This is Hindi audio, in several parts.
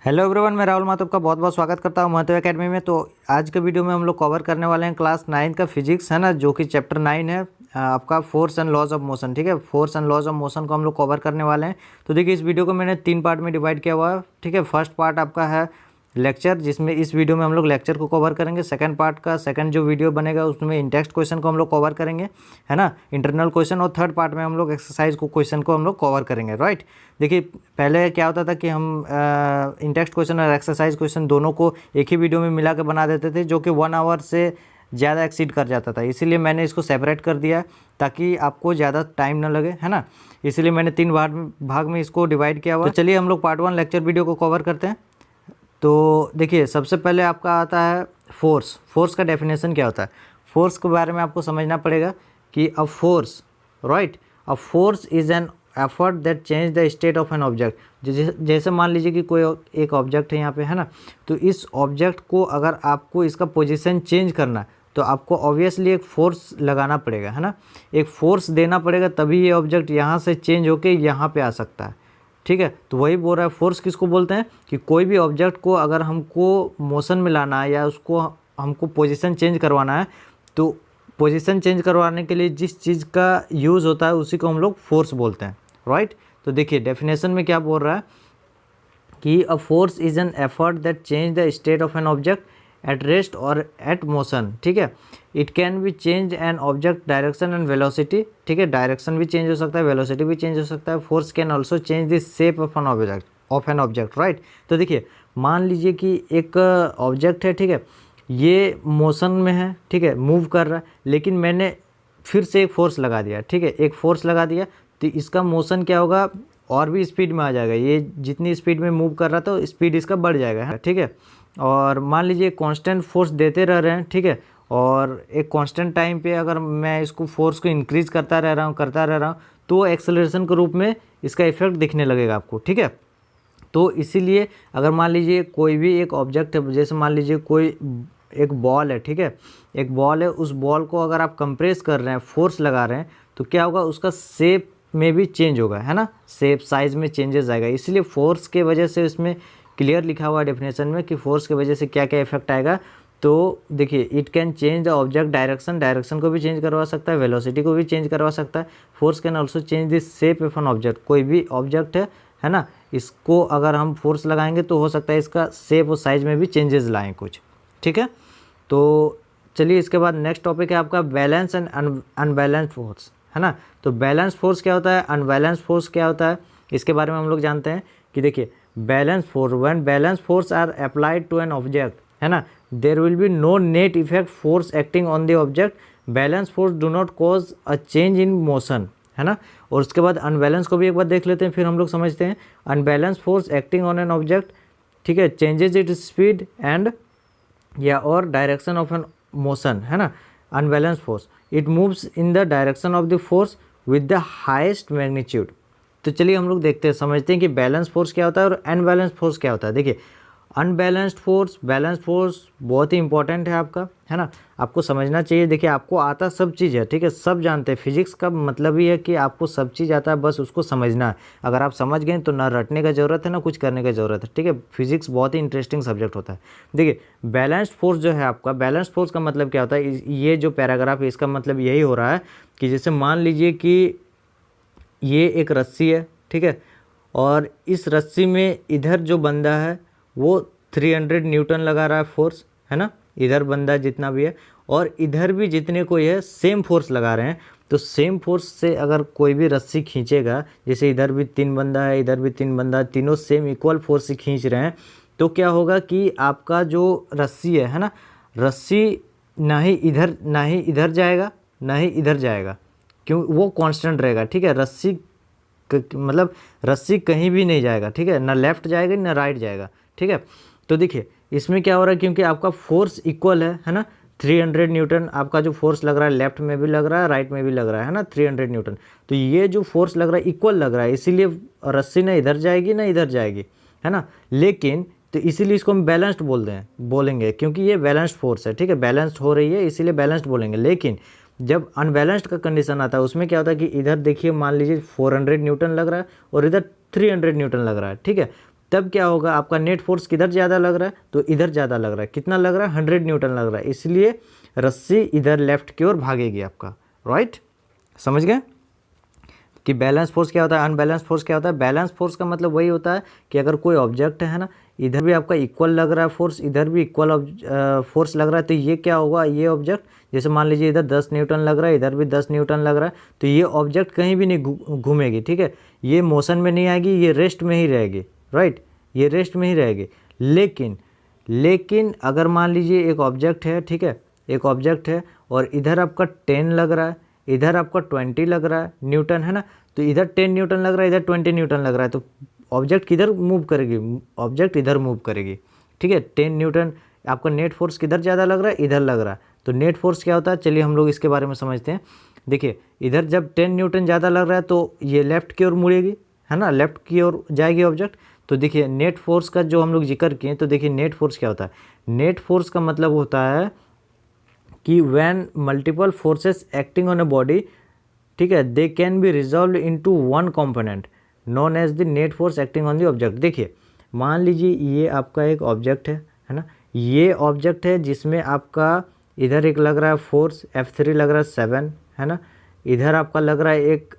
हेलो एवरीवन, मैं राहुल माथुर का बहुत बहुत स्वागत करता हूं महतो एकेडमी में। तो आज के वीडियो में हम लोग कवर करने वाले हैं क्लास 9 का फिजिक्स, है ना, जो कि चैप्टर 9 है आपका force and laws of motion. ठीक है, force and laws of motion को हम लोग कवर करने वाले हैं। तो देखिए, इस वीडियो को मैंने 3 पार्ट में डिवाइड किया हुआ है। ठीक है, फर्स्ट पार्ट आपका है लेक्चर, जिसमें इस वीडियो में हम लोग लेक्चर को कवर करेंगे। सेकंड पार्ट का सेकंड जो वीडियो बनेगा उसमें इन टेक्स्ट क्वेश्चन को हम लोग कवर करेंगे, है ना, इंटरनल क्वेश्चन। और थर्ड पार्ट में हम लोग एक्सरसाइज को क्वेश्चन को हम लोग कवर करेंगे, राइट। देखिए, पहले क्या होता था कि हम इन टेक्स्ट क्वेश्चन और एक्सरसाइज क्वेश्चन दोनों को एक ही वीडियो में मिला के बना देते थे, जो कि 1 आवर से ज़्यादा एक्सीड कर जाता था। इसीलिए मैंने इसको सेपरेट कर दिया ताकि आपको ज़्यादा टाइम ना लगे, है ना। इसीलिए मैंने 3 भाग में इसको डिवाइड किया हुआ। तो चलिए हम लोग पार्ट 1 लेक्चर वीडियो को कवर करते हैं। तो देखिए, सबसे पहले आपका आता है फोर्स। फोर्स का डेफिनेशन क्या होता है? फोर्स के बारे में आपको समझना पड़ेगा कि a force, right, a force is an effort that change the state of an object. जैसे मान लीजिए कि कोई एक ऑब्जेक्ट है यहाँ पे, है ना, तो इस ऑब्जेक्ट को अगर आपको इसका पोजीशन चेंज करना है तो आपको ऑब्वियसली एक फोर्स लगाना पड़ेगा, है ना। एक फोर्स देना पड़ेगा, तभी ये ऑब्जेक्ट यहाँ से चेंज होके यहाँ पे आ सकता है। ठीक है, तो वही बोल रहा है फोर्स किसको बोलते हैं कि कोई भी ऑब्जेक्ट को अगर हमको मोशन में लाना है या उसको हमको पोजीशन चेंज करवाना है, तो पोजीशन चेंज करवाने के लिए जिस चीज़ का यूज़ होता है उसी को हम लोग फोर्स बोलते हैं, राइट। तो देखिए, डेफिनेशन में क्या बोल रहा है कि a force is an effort that change the state of an object at rest और एट मोशन। ठीक है, it can be change an object direction and velocity. ठीक है, डायरेक्शन भी चेंज हो सकता है, वेलोसिटी भी चेंज हो सकता है। Force can also change the shape of an object, right. तो देखिए, मान लीजिए कि एक ऑब्जेक्ट है, ठीक है, ये मोशन में है, ठीक है, मूव कर रहा है, लेकिन मैंने फिर से एक फोर्स लगा दिया। ठीक है, एक फोर्स लगा दिया तो इसका मोशन क्या होगा, और भी स्पीड में आ जाएगा। ये जितनी स्पीड में मूव कर रहा था स्पीड इसका बढ़ जाएगा, ठीक है। और मान लीजिए कांस्टेंट फोर्स देते रह रहे हैं, ठीक है, और एक कांस्टेंट टाइम पे अगर मैं इसको फोर्स को इंक्रीज करता रह रहा हूँ तो एक्सेलरेशन के रूप में इसका इफेक्ट दिखने लगेगा आपको, ठीक है। तो इसीलिए अगर मान लीजिए कोई भी एक ऑब्जेक्ट है, जैसे मान लीजिए कोई एक बॉल है, ठीक है, एक बॉल है, उस बॉल को अगर आप कंप्रेस कर रहे हैं, फोर्स लगा रहे हैं, तो क्या होगा, उसका शेप में भी चेंज होगा, है ना, शेप साइज में चेंजेस आएगा। इसलिए फोर्स के वजह से इसमें क्लियर लिखा हुआ है डेफिनेशन में कि फोर्स की वजह से क्या क्या इफेक्ट आएगा। तो देखिए, it can change the object direction को भी चेंज करवा सकता है, वेलोसिटी को भी चेंज करवा सकता है। Force can also change the shape of an object. कोई भी ऑब्जेक्ट है ना, इसको अगर हम फोर्स लगाएंगे तो हो सकता है इसका शेप और साइज में भी चेंजेस लाएँ कुछ, ठीक है। तो चलिए, इसके बाद नेक्स्ट टॉपिक है आपका बैलेंस एंड अनबैलेंस फोर्स, है ना। तो बैलेंस फोर्स क्या होता है, अनबैलेंस फोर्स क्या होता है, इसके बारे में हम लोग जानते हैं कि देखिए, balance force, when balance force are applied to an object, है ना, there will be no net effect force acting on the object. Balance force do not cause a change in motion, है ना। और उसके बाद अनबैलेंस को भी एक बार देख लेते हैं, फिर हम लोग समझते हैं। Unbalance force acting on an object, ठीक है, चेंजेस इट स्पीड एंड या और डायरेक्शन ऑफ एन मोशन, है ना। Unbalance force, it moves in the direction of the force with the highest magnitude. तो चलिए हम लोग देखते हैं, समझते हैं कि बैलेंस फोर्स क्या होता है और अनबैलेंस फोर्स क्या होता है। देखिए, अनबैलेंस्ड फोर्स, बैलेंस फोर्स बहुत ही इंपॉर्टेंट है आपका, है ना, आपको समझना चाहिए। देखिए, आपको आता सब चीज़ है, ठीक है, सब जानते हैं। फिजिक्स का मतलब ही है कि आपको सब चीज़ आता है, बस उसको समझना है। अगर आप समझ गए तो ना रटने का ज़रूरत है ना कुछ करने का ज़रूरत है, ठीक है। फिजिक्स बहुत ही इंटरेस्टिंग सब्जेक्ट होता है। देखिए, बैलेंस्ड फोर्स जो है आपका, बैलेंस्ड फोर्स का मतलब क्या होता है, ये जो पैराग्राफ है इसका मतलब यही हो रहा है कि जैसे मान लीजिए कि ये एक रस्सी है, ठीक है, और इस रस्सी में इधर जो बंदा है वो 300 न्यूटन लगा रहा है फोर्स, है ना, इधर बंदा जितना भी है, और इधर भी जितने कोई है सेम फोर्स लगा रहे हैं। तो सेम फोर्स से अगर कोई भी रस्सी खींचेगा, जैसे इधर भी 3 बंदा है, इधर भी 3 बंदा है, तीनों सेम इक्वल फोर्स से खींच रहे हैं, तो क्या होगा कि आपका जो रस्सी है ना, रस्सी ना ही इधर जाएगा ना ही इधर जाएगा, क्यों, वो कांस्टेंट रहेगा, ठीक है। मतलब रस्सी कहीं भी नहीं जाएगा, ठीक है, ना लेफ्ट जाएगा ना राइट जाएगा, ठीक है। तो देखिए, इसमें क्या हो रहा है, क्योंकि आपका फोर्स इक्वल है ना, 300 न्यूटन आपका जो फोर्स लग रहा है, लेफ्ट में भी लग रहा है, राइट में भी लग रहा है ना, 300 न्यूटन। तो ये जो फोर्स लग रहा है इक्वल लग रहा है, इसीलिए रस्सी ना इधर जाएगी ना इधर जाएगी, है ना। लेकिन तो इसीलिए इसको हम बैलेंस्ड बोलेंगे, क्योंकि ये बैलेंस्ड फोर्स है, ठीक है, बैलेंस्ड हो रही है इसीलिए बैलेंस्ड बोलेंगे। लेकिन जब अनबैलेंस्ड का कंडीशन आता है उसमें क्या होता है कि इधर देखिए, मान लीजिए 400 न्यूटन लग रहा है और इधर 300 न्यूटन लग रहा है, ठीक है। तब क्या होगा, आपका नेट फोर्स किधर ज़्यादा लग रहा है, तो इधर ज़्यादा लग रहा है। कितना लग रहा है, 100 न्यूटन लग रहा है, इसलिए रस्सी इधर लेफ्ट की ओर भागेगी आपका, राइट। समझ गए कि बैलेंस फोर्स क्या होता है, अनबैलेंस फोर्स क्या होता है। बैलेंस फोर्स का मतलब वही होता है कि अगर कोई ऑब्जेक्ट है ना, इधर भी आपका इक्वल लग रहा है फोर्स, इधर भी इक्वल फोर्स लग रहा है, तो ये क्या होगा, ये ऑब्जेक्ट जैसे मान लीजिए इधर 10 न्यूटन लग रहा है, इधर भी 10 न्यूटन लग रहा है, तो ये ऑब्जेक्ट कहीं भी नहीं घूमेगी, ठीक है, ये मोशन में नहीं आएगी, ये रेस्ट में ही रहेगी, राइट, ये रेस्ट में ही रहेगी। लेकिन अगर मान लीजिए एक ऑब्जेक्ट है, ठीक है, एक ऑब्जेक्ट है और इधर आपका 10 लग रहा है, इधर आपका 20 लग रहा है न्यूटन, है ना, तो इधर 10 न्यूटन लग रहा है, इधर 20 न्यूटन लग रहा है, तो ऑब्जेक्ट किधर मूव करेगी, ऑब्जेक्ट इधर मूव करेगी, ठीक है। 10 न्यूटन आपका नेट फोर्स किधर ज़्यादा लग रहा है, इधर लग रहा है, तो नेट फोर्स क्या होता है, चलिए हम लोग इसके बारे में समझते हैं। देखिए इधर जब 10 न्यूटन ज़्यादा लग रहा है तो ये लेफ्ट की ओर मुड़ेगी, है ना, लेफ्ट की ओर जाएगी ऑब्जेक्ट। तो देखिए नेट फोर्स का जो हम लोग जिक्र किए, तो देखिए नेट फोर्स क्या होता है, नेट फोर्स का मतलब होता है कि when multiple forces acting on a body, ठीक है, they can be resolve into one component known as the net force acting on the object. देखिए मान लीजिए ये आपका एक ऑब्जेक्ट है ना, ये ऑब्जेक्ट है जिसमें आपका इधर एक लग रहा है फोर्स F3 लग रहा है 7, है ना, इधर आपका लग रहा है एक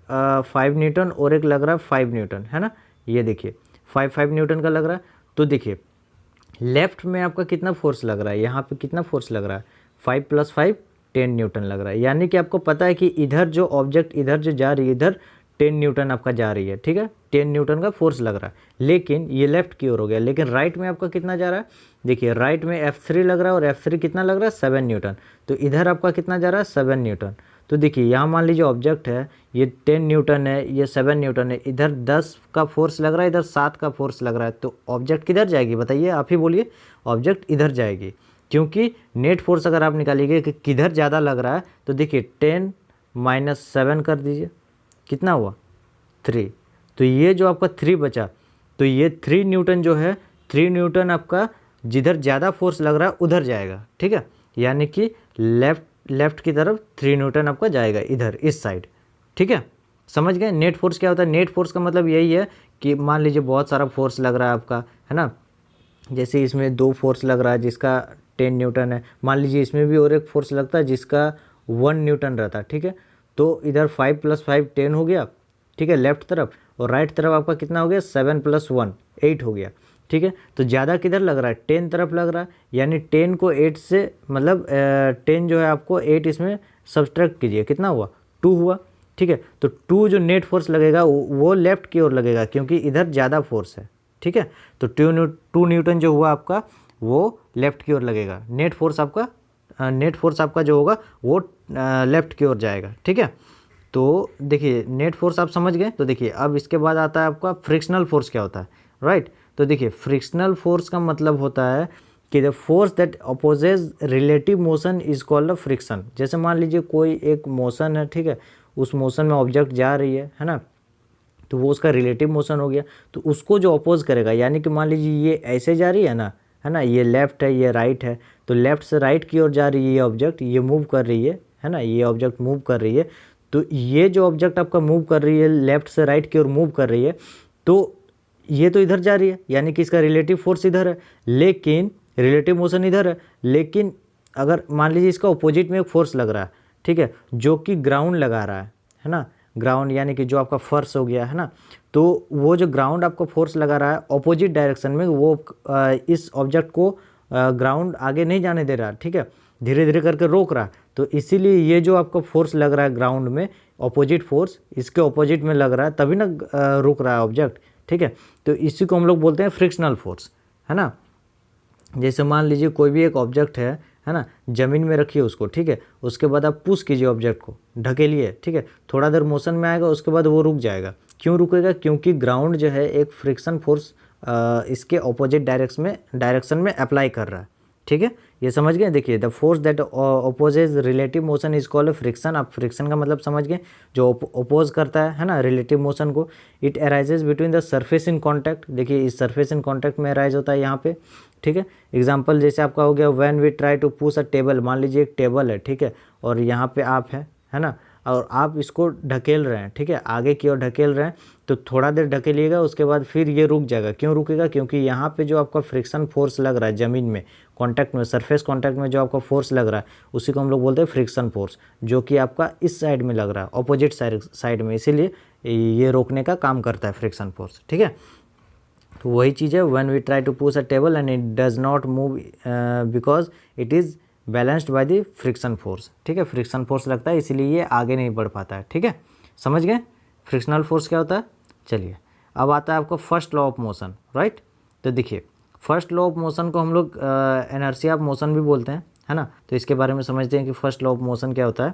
5 न्यूटन और एक लग रहा है 5 न्यूटन, है ना, ये देखिए 5 न्यूटन का लग रहा है। तो देखिए लेफ्ट में आपका कितना फोर्स लग रहा है, यहाँ पे कितना फोर्स लग रहा है, 5 + 5 10 न्यूटन लग रहा है, यानी कि आपको पता है कि इधर जो ऑब्जेक्ट इधर जो जा रही है, इधर 10 न्यूटन आपका जा रही है, ठीक है, 10 न्यूटन का फोर्स लग रहा है, लेकिन ये लेफ्ट की ओर हो गया। लेकिन राइट में आपका कितना जा रहा है, देखिए राइट में F3 लग रहा है और F3 कितना लग रहा है, 7 न्यूटन, तो इधर आपका कितना जा रहा है, 7 न्यूटन। तो देखिए यहाँ मान लीजिए ऑब्जेक्ट है, ये 10 न्यूटन है, ये 7 न्यूटन है, इधर 10 का फोर्स लग रहा है, इधर 7 का फोर्स लग रहा है, तो ऑब्जेक्ट किधर जाएगी बताइए, आप ही बोलिए, ऑब्जेक्ट इधर जाएगी, क्योंकि नेट फोर्स अगर आप निकालिएगा कि किधर ज़्यादा लग रहा है, तो देखिए 10 - 7 कर दीजिए, कितना हुआ, 3, तो ये जो आपका 3 बचा, तो ये 3 न्यूटन जो है, 3 न्यूटन आपका जिधर ज़्यादा फोर्स लग रहा है उधर जाएगा, ठीक है, यानी कि लेफ्ट की तरफ 3 न्यूटन आपका जाएगा इधर इस साइड, ठीक है। समझ गए नेट फोर्स क्या होता है। नेट फोर्स का मतलब यही है कि मान लीजिए बहुत सारा फोर्स लग रहा है आपका, है ना, जैसे इसमें 2 फोर्स लग रहा है जिसका 10 न्यूटन है, मान लीजिए इसमें भी और एक फोर्स लगता है जिसका 1 न्यूटन रहता है, ठीक है, तो इधर 5 + 5 10 हो गया, ठीक है, लेफ्ट तरफ, और राइट तरफ आपका कितना हो गया, 7 + 1 8 हो गया, ठीक है। तो ज़्यादा किधर लग रहा है, 10 तरफ लग रहा है, यानी 10 को 8 से मतलब 10 जो है आपको 8 इसमें सब्सट्रैक्ट कीजिए, कितना हुआ, 2 हुआ, ठीक है। तो 2 जो नेट फोर्स लगेगा वो लेफ्ट की ओर लगेगा क्योंकि इधर ज़्यादा फोर्स है, ठीक है, तो 2 न्यूटन जो हुआ आपका वो लेफ्ट की ओर लगेगा, नेट फोर्स आपका जो होगा वो लेफ्ट की ओर जाएगा, ठीक है। तो देखिए नेट फोर्स आप समझ गए। तो देखिए अब इसके बाद आता है आपका फ्रिक्शनल फोर्स क्या होता है, राइट। तो देखिए फ्रिक्शनल फोर्स का मतलब होता है कि the force that opposes relative motion is called a friction. जैसे मान लीजिए कोई एक मोशन है, ठीक है, उस मोशन में ऑब्जेक्ट जा रही है ना, तो वो उसका रिलेटिव मोशन हो गया, तो उसको जो अपोज करेगा, यानी कि मान लीजिए ये ऐसे जा रही है ना, है ना, ये लेफ्ट है ये राइट है, तो लेफ्ट से राइट की ओर जा रही है ये ऑब्जेक्ट, ये मूव कर रही है ना, ये ऑब्जेक्ट मूव कर रही है, तो ये जो ऑब्जेक्ट आपका मूव कर रही है लेफ्ट से राइट की ओर मूव कर रही है, तो ये तो इधर जा रही है, यानी कि इसका रिलेटिव फोर्स इधर है, लेकिन रिलेटिव मोशन इधर है, लेकिन अगर मान लीजिए इसका अपोजिट में एक फोर्स लग रहा है, ठीक है, जो कि ग्राउंड लगा रहा है ना, ग्राउंड यानी कि जो आपका फर्श हो गया है ना, तो वो जो ग्राउंड आपको फोर्स लगा रहा है ऑपोजिट डायरेक्शन में, वो इस ऑब्जेक्ट को ग्राउंड आगे नहीं जाने दे रहा, ठीक है, धीरे धीरे करके रोक रहा। तो इसीलिए ये जो आपको फोर्स लग रहा है ग्राउंड में, ऑपोजिट फोर्स इसके ऑपोजिट में लग रहा है, तभी ना रुक रहा है ऑब्जेक्ट, ठीक है। तो इसी को हम लोग बोलते हैं फ्रिक्शनल फोर्स, है ना। जैसे मान लीजिए कोई भी एक ऑब्जेक्ट है ना, ज़मीन में रखिए उसको, ठीक है, उसके बाद आप पुश कीजिए ऑब्जेक्ट को, ढकेलिए, ठीक है, थोड़ा देर मोशन में आएगा, उसके बाद वो रुक जाएगा। क्यों रुकेगा, क्योंकि ग्राउंड जो है एक फ्रिक्शन फोर्स इसके ऑपोजिट डायरेक्शन में अप्लाई कर रहा है, ठीक है, ये समझ गए। देखिए the force that opposes relative motion is called friction. आप फ्रिक्शन का मतलब समझ गए, जो अपोज करता है ना रिलेटिव मोशन को। It arises between the surface in contact. देखिए इस सरफेस इन कॉन्टैक्ट में अराइज होता है यहाँ पे, ठीक है। एग्जाम्पल जैसे आपका हो गया when we try to push a table. मान लीजिए एक टेबल है, ठीक है, और यहाँ पे आप है ना, और आप इसको ढकेल रहे हैं, ठीक है, आगे की ओर ढकेल रहे हैं, तो थोड़ा देर ढकेलिएगा, उसके बाद फिर ये रुक जाएगा। क्यों रुकेगा? क्योंकि यहाँ पे जो आपका फ्रिक्शन फोर्स लग रहा है ज़मीन में, कॉन्टैक्ट में, सरफेस कॉन्टैक्ट में जो आपका फोर्स लग रहा है उसी को हम लोग बोलते हैं फ्रिक्शन फोर्स, जो कि आपका इस साइड में लग रहा है, अपोजिट साइड में, इसीलिए ये रोकने का काम करता है फ्रिक्शन फोर्स, ठीक है। तो वही चीज़ है, when we try to push a table and it does not move because it is balanced by the friction force, ठीक है, फ्रिक्शन फोर्स लगता है इसीलिए ये आगे नहीं बढ़ पाता है, ठीक है, समझ गए फ्रिक्शनल फोर्स क्या होता है। चलिए अब आता है आपका first law of motion, right. तो देखिए फर्स्ट लॉ ऑफ मोशन को हम लोग इनर्शिया ऑफ मोशन भी बोलते हैं, है ना। तो इसके बारे में समझते हैं कि फर्स्ट लॉ ऑफ मोशन क्या होता है।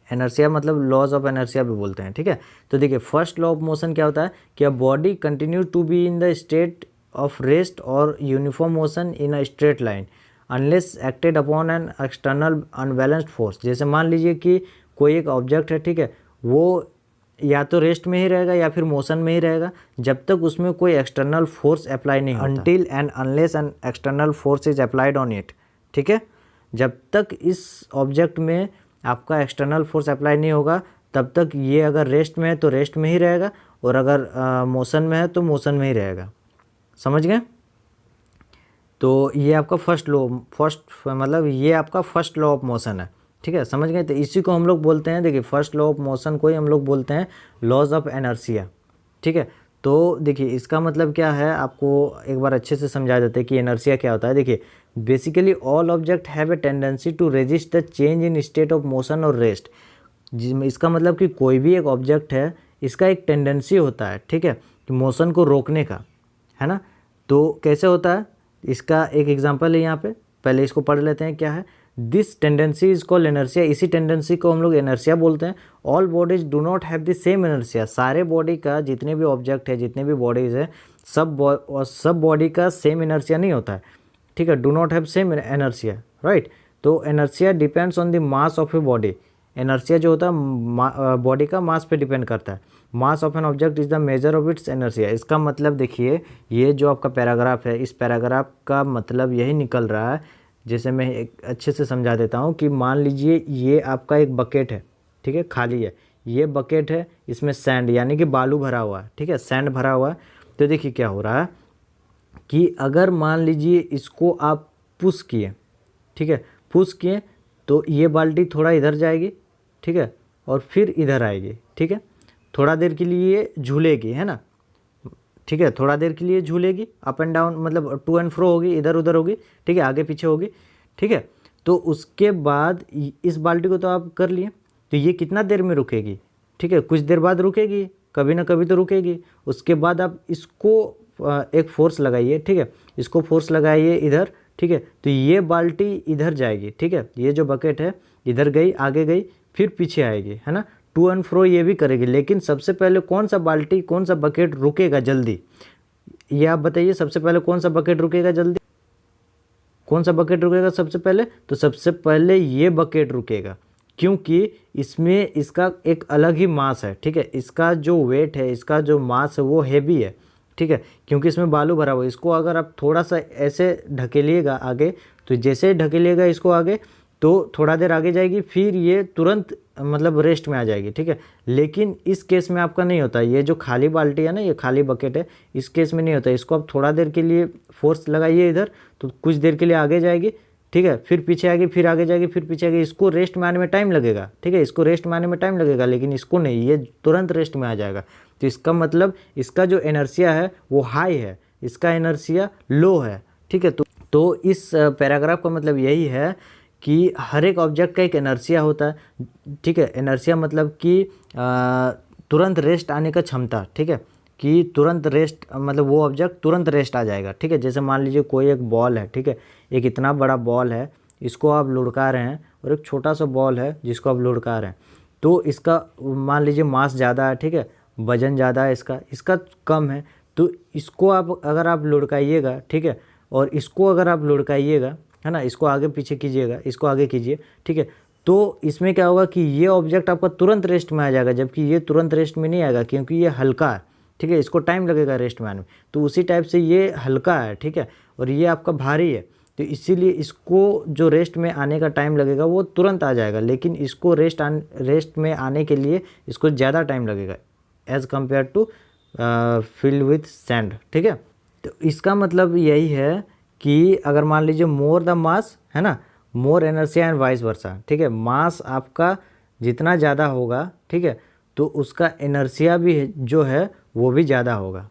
इनर्शिया मतलब लॉज ऑफ इनर्शिया भी बोलते हैं, ठीक है। तो देखिए फर्स्ट लॉ ऑफ मोशन क्या होता है कि a body continue to be in the state of rest और uniform motion in a straight line unless acted upon an external unbalanced force. जैसे मान लीजिए कि कोई एक ऑब्जेक्ट है, ठीक है, वो या तो रेस्ट में ही रहेगा या फिर मोशन में ही रहेगा जब तक उसमें कोई एक्सटर्नल फोर्स अप्लाई नहीं होता, until and unless an external force is applied on it, ठीक है। जब तक इस ऑब्जेक्ट में आपका एक्सटर्नल फोर्स अप्लाई नहीं होगा तब तक ये अगर रेस्ट में है तो रेस्ट में ही रहेगा, और अगर मोशन में है तो मोशन में ही रहेगा, समझ गए। तो ये आपका फर्स्ट मतलब ये आपका फर्स्ट लॉ ऑफ मोशन है, ठीक है, समझ गए। तो इसी को हम लोग बोलते हैं, देखिए फर्स्ट लॉ ऑफ मोशन को ही हम लोग बोलते हैं लॉज ऑफ इनर्शिया, ठीक है। तो देखिए इसका मतलब क्या है, आपको एक बार अच्छे से समझा देते हैं कि इनर्शिया क्या होता है। देखिए basically all object have a tendency to resist the change in state of motion और रेस्ट। इसका मतलब कि कोई भी एक ऑब्जेक्ट है, इसका एक टेंडेंसी होता है, ठीक है, कि मोशन को रोकने का, है ना। तो कैसे होता है, इसका एक एग्जांपल है यहाँ पे, पहले इसको पढ़ लेते हैं क्या है। This tendency is called inertia. इसी टेंडेंसी को हम लोग इनर्शिया बोलते हैं। All bodies do not have the same inertia. सारे बॉडी का जितने भी ऑब्जेक्ट है, जितने भी बॉडीज है, सब बॉडी का सेम इनर्शिया नहीं होता है, ठीक है, do not have same inertia, right. तो inertia depends on the mass of a body. Inertia जो होता है बॉडी का मास पे डिपेंड करता है। Mass of an object is the measure of its inertia. इसका मतलब देखिए ये जो आपका पैराग्राफ है, इस पैराग्राफ का मतलब यही निकल रहा है, जैसे मैं एक अच्छे से समझा देता हूँ कि मान लीजिए ये आपका एक बकेट है, ठीक है, खाली है, ये बकेट है, इसमें सैंड यानी कि बालू भरा हुआ है, ठीक है, सैंड भरा हुआ है। तो देखिए क्या हो रहा है कि अगर मान लीजिए इसको आप पुश किए, ठीक है, पुश किए तो ये बाल्टी थोड़ा इधर जाएगी, ठीक है, और फिर इधर आएगी, ठीक है, थोड़ा देर के लिए झूलेगी, है ना, ठीक है, थोड़ा देर के लिए झूलेगी, अप एंड डाउन मतलब टू एंड फ्रो होगी, इधर उधर होगी, ठीक है, आगे पीछे होगी, ठीक है। तो उसके बाद इस बाल्टी को तो आप कर लिए, तो ये कितना देर में रुकेगी, ठीक है, कुछ देर बाद रुकेगी, कभी ना कभी तो रुकेगी। उसके बाद आप इसको एक फोर्स लगाइए, ठीक है, इसको फोर्स लगाइए इधर, ठीक है, तो ये बाल्टी इधर जाएगी, ठीक है, ये जो बकेट है इधर गई, आगे गई, फिर पीछे आएगी, है ना, टू एंड फ्रो ये भी करेगी। लेकिन सबसे पहले कौन सा बाल्टी, कौन सा बकेट रुकेगा जल्दी, ये आप बताइए। सबसे पहले कौन सा बकेट रुकेगा जल्दी, कौन सा बकेट रुकेगा सबसे पहले? तो सबसे पहले ये बकेट रुकेगा, क्योंकि इसमें इसका एक अलग ही मास है, ठीक है, इसका जो वेट है, इसका जो मास है वो हैवी है, ठीक है, क्योंकि इसमें बालू भरा हुआ है। इसको अगर आप थोड़ा सा ऐसे ढकेलिएगा आगे, तो जैसे ढकेलिएगा इसको आगे तो थोड़ा देर आगे जाएगी, फिर ये तुरंत मतलब रेस्ट में आ जाएगी, ठीक है। लेकिन इस केस में आपका नहीं होता, ये जो खाली बाल्टी है ना, ये खाली बकेट है, इस केस में नहीं होता। इसको आप थोड़ा देर के लिए फोर्स लगाइए इधर, तो कुछ देर के लिए आगे जाएगी, ठीक है, फिर पीछे आएगी, फिर आगे जाएगी, फिर पीछे आएगी। इसको रेस्ट में आने में टाइम लगेगा, ठीक है, इसको रेस्ट में आने में टाइम लगेगा, लेकिन इसको नहीं, ये तुरंत रेस्ट में आ जाएगा। तो इसका मतलब इसका जो इनर्शिया है वो हाई है, इसका इनर्शिया लो है, ठीक है। तो इस पैराग्राफ का मतलब यही है कि हर एक ऑब्जेक्ट का एक इनर्शिया होता है, ठीक है। इनर्शिया मतलब कि तुरंत रेस्ट आने का क्षमता, ठीक है, कि तुरंत रेस्ट मतलब वो ऑब्जेक्ट तुरंत रेस्ट आ जाएगा, ठीक है। जैसे मान लीजिए कोई एक बॉल है, ठीक है, एक इतना बड़ा बॉल है, इसको आप लुढ़का रहे हैं, और एक छोटा सा बॉल है जिसको आप लुढ़का रहे हैं, तो इसका मान लीजिए मास ज़्यादा है, ठीक है, वजन ज़्यादा है, इसका कम है। तो इसको आप अगर आप लुढ़काइएगा, ठीक है, और इसको अगर आप लुढ़काइएगा, है ना, इसको आगे पीछे कीजिएगा, इसको आगे कीजिए, ठीक है, तो इसमें क्या होगा कि ये ऑब्जेक्ट आपका तुरंत रेस्ट में आ जाएगा, जबकि ये तुरंत रेस्ट में नहीं आएगा, क्योंकि ये हल्का है, ठीक है, इसको टाइम लगेगा रेस्ट में आने में। तो उसी टाइप से ये हल्का है, ठीक है, और ये आपका भारी है, तो इसीलिए इसको जो रेस्ट में आने का टाइम लगेगा वो तुरंत आ जाएगा, लेकिन इसको रेस्ट में आने के लिए इसको ज़्यादा टाइम लगेगा as compare to filled with sand, ठीक है। तो इसका मतलब यही है कि अगर मान लीजिए मोर द मास है ना, मोर इनर्शिया एंड वाइस वर्सा, ठीक है। मास आपका जितना ज़्यादा होगा, ठीक है, तो उसका इनर्शिया भी जो है वो भी ज़्यादा होगा,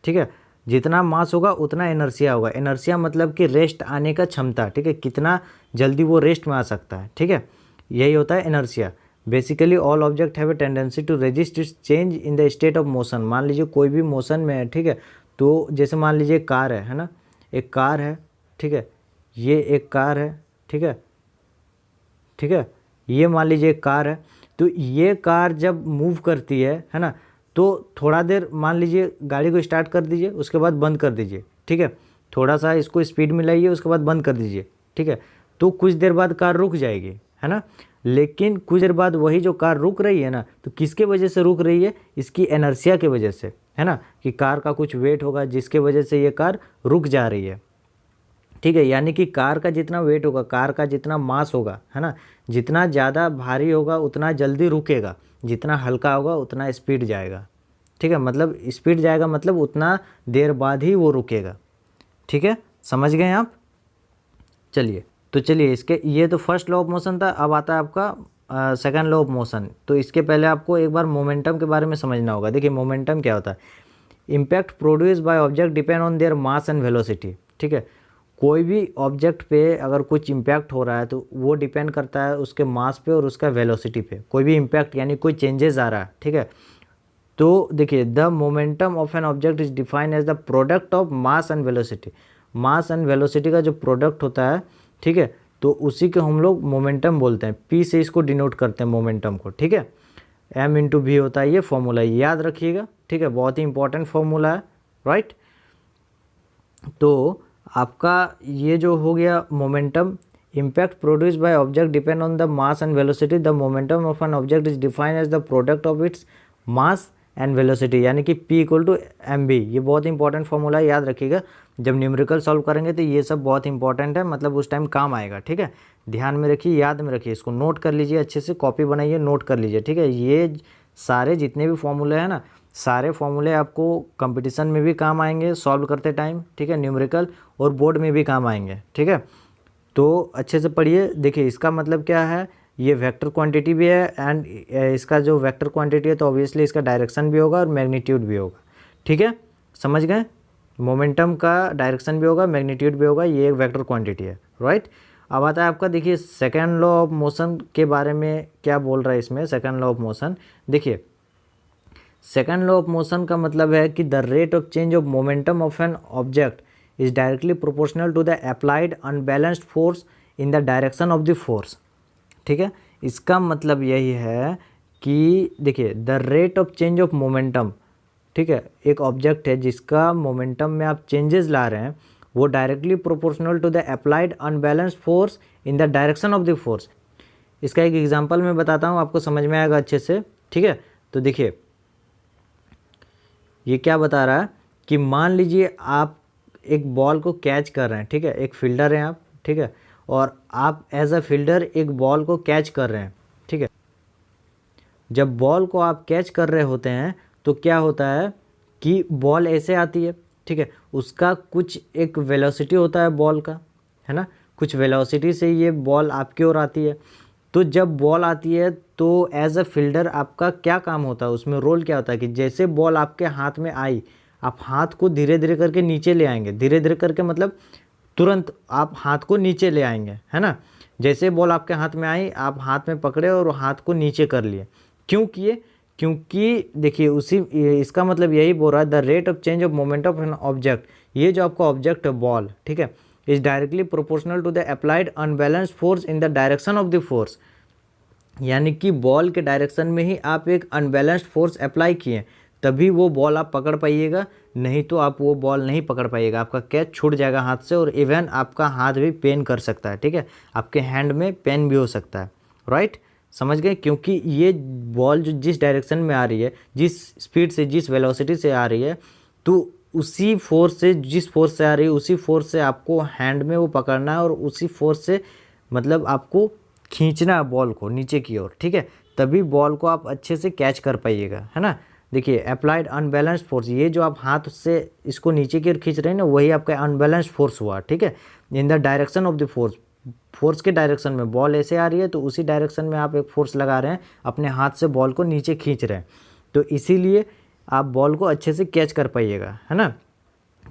ठीक है। जितना मास होगा उतना इनर्शिया होगा। इनर्शिया मतलब कि रेस्ट आने का क्षमता, ठीक है, कितना जल्दी वो रेस्ट में आ सकता है, ठीक है, यही होता है inertia. Basically all object have a tendency to resist its change in the state of motion. मान लीजिए कोई भी मोशन में है, ठीक है, तो जैसे मान लीजिए कार है ना, एक कार है, ठीक है, ये एक कार है, ठीक है, ठीक है, ये मान लीजिए एक कार है। तो ये कार जब मूव करती है ना, तो थोड़ा देर मान लीजिए गाड़ी को स्टार्ट कर दीजिए, उसके बाद बंद कर दीजिए, ठीक है, थोड़ा सा इसको स्पीड में लाइए, उसके बाद बंद कर दीजिए, ठीक है, तो कुछ देर बाद कार रुक जाएगी, है ना। लेकिन कुछ देर बाद वही जो कार रुक रही है ना, तो किसके वजह से रुक रही है, इसकी इनर्शिया के वजह से, है ना, कि कार का कुछ वेट होगा जिसके वजह से ये कार रुक जा रही है, ठीक है। यानी कि कार का जितना वेट होगा, कार का जितना मास होगा, है ना, जितना ज़्यादा भारी होगा उतना जल्दी रुकेगा, जितना हल्का होगा उतना स्पीड जाएगा, ठीक है। मतलब स्पीड जाएगा मतलब उतना देर बाद ही वो रुकेगा, ठीक है, समझ गए आप। चलिए तो चलिए इसके, ये तो फर्स्ट लॉ ऑफ मोशन था। अब आता है आपका सेकंड लॉ ऑफ मोशन। तो इसके पहले आपको एक बार मोमेंटम के बारे में समझना होगा। देखिए मोमेंटम क्या होता है, impact produce by object depend on their mass and velocity, ठीक है। कोई भी ऑब्जेक्ट पे अगर कुछ इम्पैक्ट हो रहा है तो वो डिपेंड करता है उसके मास पे और उसका वेलोसिटी पे। कोई भी इम्पैक्ट यानी कोई चेंजेस आ रहा है, ठीक है। तो देखिए the momentum of an object is defined as the product of mass and velocity. Mass and velocity का जो प्रोडक्ट होता है, ठीक है, तो उसी को हम लोग मोमेंटम बोलते हैं। पी से इसको डिनोट करते हैं मोमेंटम को, ठीक है। एम इंटू वी होता है ये फॉर्मूला, याद रखिएगा, ठीक है, बहुत ही इंपॉर्टेंट फॉर्मूला है, राइट। तो आपका ये जो हो गया momentum, impact produce by object depend on the mass and velocity. The momentum of an object is defined as the product of its mass and velocity, यानी कि P equal to M v. ये बहुत इंपॉर्टेंट फॉर्मूला है, याद रखिएगा। जब न्यूमेरिकल सॉल्व करेंगे तो ये सब बहुत इंपॉर्टेंट है, मतलब उस टाइम काम आएगा, ठीक है। ध्यान में रखिए, याद में रखिए, इसको नोट कर लीजिए, अच्छे से कॉपी बनाइए, नोट कर लीजिए, ठीक है। ये सारे जितने भी फॉर्मूले हैं ना, सारे फॉर्मूले आपको कंपटीशन में भी काम आएंगे सॉल्व करते टाइम, ठीक है, न्यूमेरिकल और बोर्ड में भी काम आएंगे, ठीक है। तो अच्छे से पढ़िए। देखिए इसका मतलब क्या है, ये वेक्टर क्वांटिटी भी है एंड इसका जो वेक्टर क्वांटिटी है तो ऑब्वियसली इसका डायरेक्शन भी होगा और मैग्नीट्यूड भी होगा, ठीक है, समझ गए। मोमेंटम का डायरेक्शन भी होगा, मैग्नीट्यूड भी होगा, ये एक वेक्टर क्वांटिटी है, राइट। अब आता है आपका, देखिए सेकेंड लॉ ऑफ मोशन के बारे में क्या बोल रहा है इसमें। सेकेंड लॉ ऑफ मोशन, देखिए सेकेंड लॉ ऑफ मोशन का मतलब है कि the rate of change of momentum of an object is directly proportional to the applied unbalanced force in the direction of the force, ठीक है। इसका मतलब यही है कि देखिए the rate of change of momentum, ठीक है, एक ऑब्जेक्ट है जिसका मोमेंटम में आप चेंजेस ला रहे हैं, वो directly proportional to the applied unbalanced force in the direction of the force. इसका एक एग्जांपल मैं बताता हूँ, आपको समझ में आएगा अच्छे से, ठीक है। तो देखिए ये क्या बता रहा है कि मान लीजिए आप एक बॉल को कैच कर रहे हैं, ठीक है, एक फील्डर हैं आप, ठीक है, और आप एज अ फील्डर एक बॉल को कैच कर रहे हैं, ठीक है। जब बॉल को आप कैच कर रहे होते हैं तो क्या होता है कि बॉल ऐसे आती है, ठीक है, उसका कुछ एक वेलोसिटी होता है बॉल का, है ना, कुछ वेलोसिटी से ये बॉल आपकी ओर आती है। तो जब बॉल आती है तो एज अ फील्डर आपका क्या काम होता है, उसमें रोल क्या होता है कि जैसे बॉल आपके हाथ में आई, आप हाथ को धीरे धीरे करके नीचे ले आएंगे। धीरे धीरे करके मतलब तुरंत आप हाथ को नीचे ले आएंगे, है ना। जैसे बॉल आपके हाथ में आई, आप हाथ में पकड़े और हाथ को नीचे कर लिए। क्यों किए, क्योंकि देखिए उसी, इसका मतलब यही बोल रहा है the rate of change of moment of an object, ये जो आपका ऑब्जेक्ट है बॉल, ठीक है, is directly proportional to the applied unbalanced force in the direction of the force. यानी कि बॉल के डायरेक्शन में ही आप एक अनबैलेंस्ड फोर्स अप्लाई किए, तभी वो बॉल आप पकड़ पाइएगा, नहीं तो आप वो बॉल नहीं पकड़ पाइएगा, आपका कैच छूट जाएगा हाथ से और इवन आपका हाथ भी पेन कर सकता है, ठीक है, आपके हैंड में पेन भी हो सकता है, राइट, समझ गए। क्योंकि ये बॉल जो जिस डायरेक्शन में आ रही है, जिस स्पीड से, जिस वेलोसिटी से आ रही है, तो उसी फोर्स से, जिस फोर्स से आ रही है उसी फोर्स से आपको हैंड में वो पकड़ना है और उसी फोर्स से मतलब आपको खींचना है बॉल को नीचे की ओर, ठीक है। तभी बॉल को आप अच्छे से कैच कर पाइएगा, है ना। देखिए अप्लाइड अनबैलेंस्ड फोर्स, ये जो आप हाथ से इसको नीचे की ओर खींच रहे हैं ना, वही आपका अनबैलेंस्ड फोर्स हुआ, ठीक है। इन the direction of the force, force के डायरेक्शन में, बॉल ऐसे आ रही है तो उसी डायरेक्शन में आप एक फोर्स लगा रहे हैं, अपने हाथ से बॉल को नीचे खींच रहे हैं, तो इसीलिए आप बॉल को अच्छे से कैच कर पाइएगा, है ना।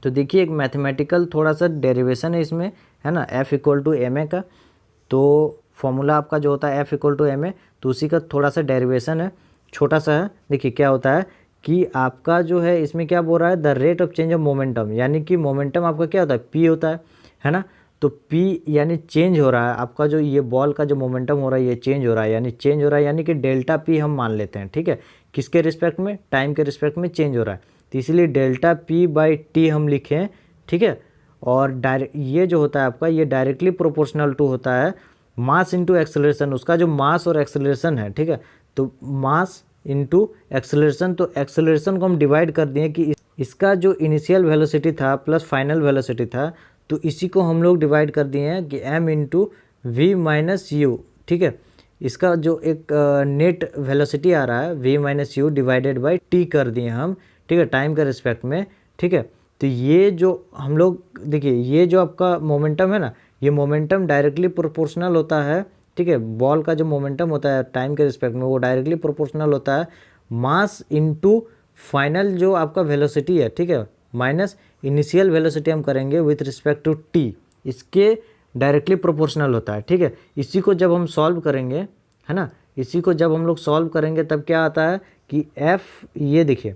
तो देखिए एक मैथमेटिकल थोड़ा सा डेरिवेशन है इसमें, है ना, F equal to M a का। तो फॉर्मूला आपका जो होता है F equal to M a, तो उसी का थोड़ा सा डेरिवेशन है, छोटा सा है। देखिए क्या होता है कि आपका जो है इसमें क्या बोल रहा है, the rate of change of momentum, यानी कि मोमेंटम आपका क्या होता है, P होता है ना। तो P यानी चेंज हो रहा है आपका, जो ये बॉल का जो मोमेंटम हो रहा है ये चेंज हो रहा है, यानी चेंज हो रहा है, यानी कि डेल्टा P हम मान लेते हैं, ठीक है। किसके रिस्पेक्ट में, टाइम के रिस्पेक्ट में चेंज हो रहा है, तो इसलिए डेल्टा P बाई टी हम लिखें, ठीक है। और ये जो होता है आपका, ये डायरेक्टली प्रोपोर्शनल टू होता है मास इंटू एक्सेलरेशन, उसका जो मास और एक्सेलरेशन है, ठीक है। तो मास इंटू एक्सेलरेशन, तो एक्सेलरेशन को हम डिवाइड कर दिए कि इसका जो इनिशियल वेलोसिटी था प्लस फाइनल वेलोसिटी था, तो इसी को हम लोग डिवाइड कर दिए हैं कि m into V minus U, ठीक है। इसका जो एक नेट वेलोसिटी आ रहा है v minus you divided by t कर दिए हम, ठीक है, टाइम के रिस्पेक्ट में, ठीक है। तो ये जो हम लोग देखिए, ये जो आपका मोमेंटम है ना, ये मोमेंटम डायरेक्टली प्रोपोर्शनल होता है, ठीक है। बॉल का जो मोमेंटम होता है टाइम के रिस्पेक्ट में, वो डायरेक्टली प्रोपोर्शनल होता है मास इंटू फाइनल जो आपका वेलोसिटी है, ठीक है, माइनस इनिशियल वेलोसिटी हम करेंगे विथ रिस्पेक्ट टू टी, इसके डायरेक्टली प्रोपोर्शनल होता है, ठीक है। इसी को जब हम सॉल्व करेंगे, है ना, इसी को जब हम लोग सॉल्व करेंगे तब क्या आता है कि f, ये देखिए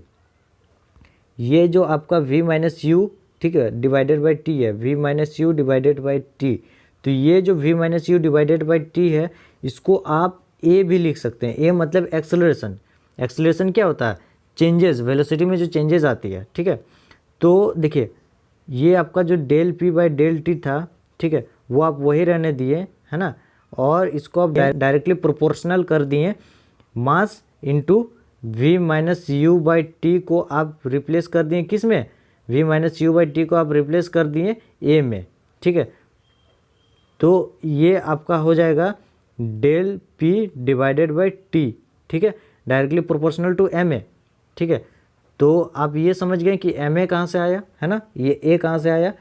ये जो आपका v माइनस यू, ठीक है, डिवाइडेड बाई टी है, v minus you divided by T. तो ये जो v minus you divided by T है, इसको आप a भी लिख सकते हैं। a मतलब एक्सेलरेशन, एक्सेलरेशन क्या होता है, चेंजेस, वेलोसिटी में जो चेंजेस आती है, ठीक है। तो देखिए ये आपका जो del p by del T था, ठीक है, वो आप वही रहने दिए, है ना, और इसको आप डायरेक्टली प्रोपोर्शनल कर दिए mass into v minus you by T को आप रिप्लेस कर दिए किस में, v minus you by T को आप रिप्लेस कर दिए a में, ठीक है। तो ये आपका हो जाएगा del p divided by T, ठीक है, directly proportional to M A, ठीक है। तो आप ये समझ गए कि एम ए कहाँ से आया, है ना, ये a कहाँ से आया,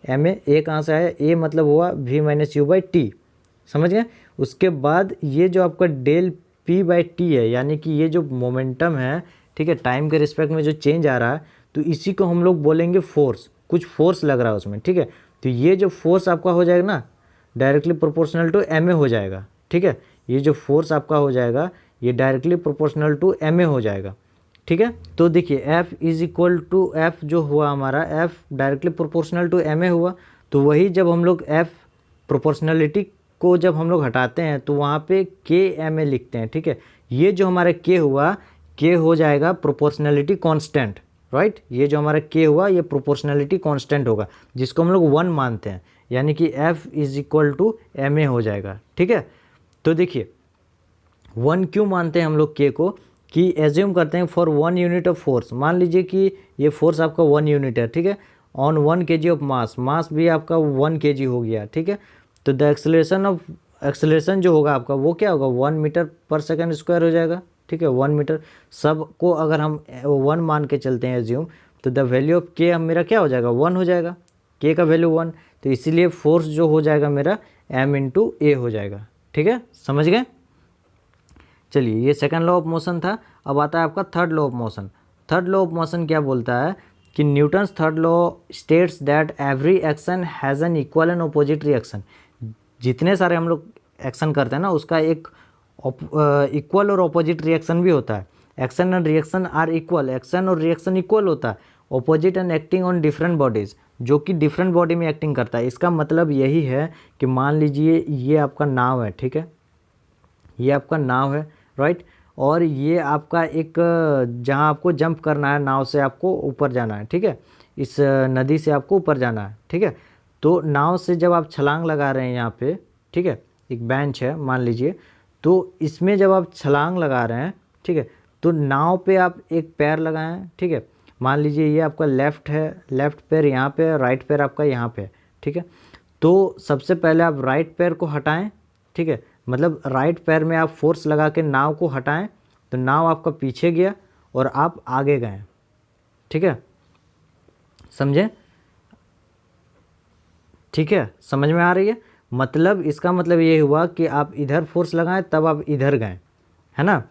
एम ए कहाँ से आया, a मतलब हुआ v minus you by T, समझ गए। उसके बाद ये जो आपका डेल p बाई टी है, यानी कि ये जो मोमेंटम है, ठीक है, टाइम के रिस्पेक्ट में जो चेंज आ रहा है, तो इसी को हम लोग बोलेंगे फोर्स, कुछ फोर्स लग रहा है उसमें, ठीक है। तो ये जो फोर्स आपका हो जाएगा ना, directly proportional to M A हो जाएगा, ठीक है। ये जो फोर्स आपका हो जाएगा ये directly proportional to M A हो जाएगा, ठीक है। तो देखिए F is equal to F जो हुआ हमारा, F directly proportional to M A हुआ। तो वही जब हम लोग F प्रोपोर्शनलिटी को जब हम लोग हटाते हैं तो वहाँ पे के एम ए लिखते हैं, ठीक है। ये जो हमारा K हुआ, K हो जाएगा प्रोपोर्शनलिटी कांस्टेंट, राइट। ये जो हमारा K हुआ ये प्रोपोर्शनलिटी कांस्टेंट होगा, जिसको हम लोग 1 मानते हैं, यानी कि F is equal to M A हो जाएगा, ठीक है। तो देखिए 1 क्यों मानते हैं हम लोग K को, कि एज्यूम करते हैं फॉर 1 यूनिट ऑफ फोर्स, मान लीजिए कि ये फोर्स आपका 1 यूनिट है, ठीक है, ऑन 1 kg ऑफ मास, मास भी आपका 1 kg हो गया, ठीक है। तो द एक्सेलरेशन जो होगा आपका वो क्या होगा, 1 मीटर पर सेकंड स्क्वायर हो जाएगा, ठीक है, 1 मीटर। सबको अगर हम 1 मान के चलते हैं एज्यूम, तो द वैल्यू ऑफ K अब मेरा क्या हो जाएगा, 1 हो जाएगा, K का वैल्यू 1, तो इसीलिए फोर्स जो हो जाएगा मेरा m इंटू ए हो जाएगा, ठीक है, समझ गए। चलिए ये सेकंड लॉ ऑफ मोशन था। अब आता है आपका third law of motion. Third law of motion क्या बोलता है कि Newton's third law states that every action has an equal and opposite reaction. जितने सारे हम लोग एक्शन करते हैं ना, उसका एक इक्वल और अपोजिट रिएक्शन भी होता है। Action and reaction are equal, action और रिएक्शन इक्वल होता है। Opposite and acting on different bodies, जो कि डिफरेंट बॉडी में एक्टिंग करता है। इसका मतलब यही है कि मान लीजिए ये आपका नाव है, ठीक है, ये आपका नाव है, राइट, और ये आपका एक जहाँ आपको जंप करना है, नाव से आपको ऊपर जाना है, ठीक है, इस नदी से आपको ऊपर जाना है, ठीक है। तो नाव से जब आप छलांग लगा रहे हैं यहाँ पे, ठीक है, एक बेंच है मान लीजिए, तो इसमें जब आप छलांग लगा रहे हैं, ठीक है, तो नाव पे आप एक पैर लगाएं, ठीक है, मान लीजिए ये आपका लेफ़्ट है, लेफ़्ट पैर यहाँ पे, राइट पैर आपका यहाँ पे, ठीक है। तो सबसे पहले आप राइट पैर को हटाएं, ठीक है, मतलब राइट पैर में आप फोर्स लगा के नाव को हटाएं तो नाव आपका पीछे गया और आप आगे गए, ठीक है, समझे? ठीक है, समझ में आ रही है? मतलब इसका मतलब ये हुआ कि आप इधर फोर्स लगाएं तब आप इधर गए, है ना।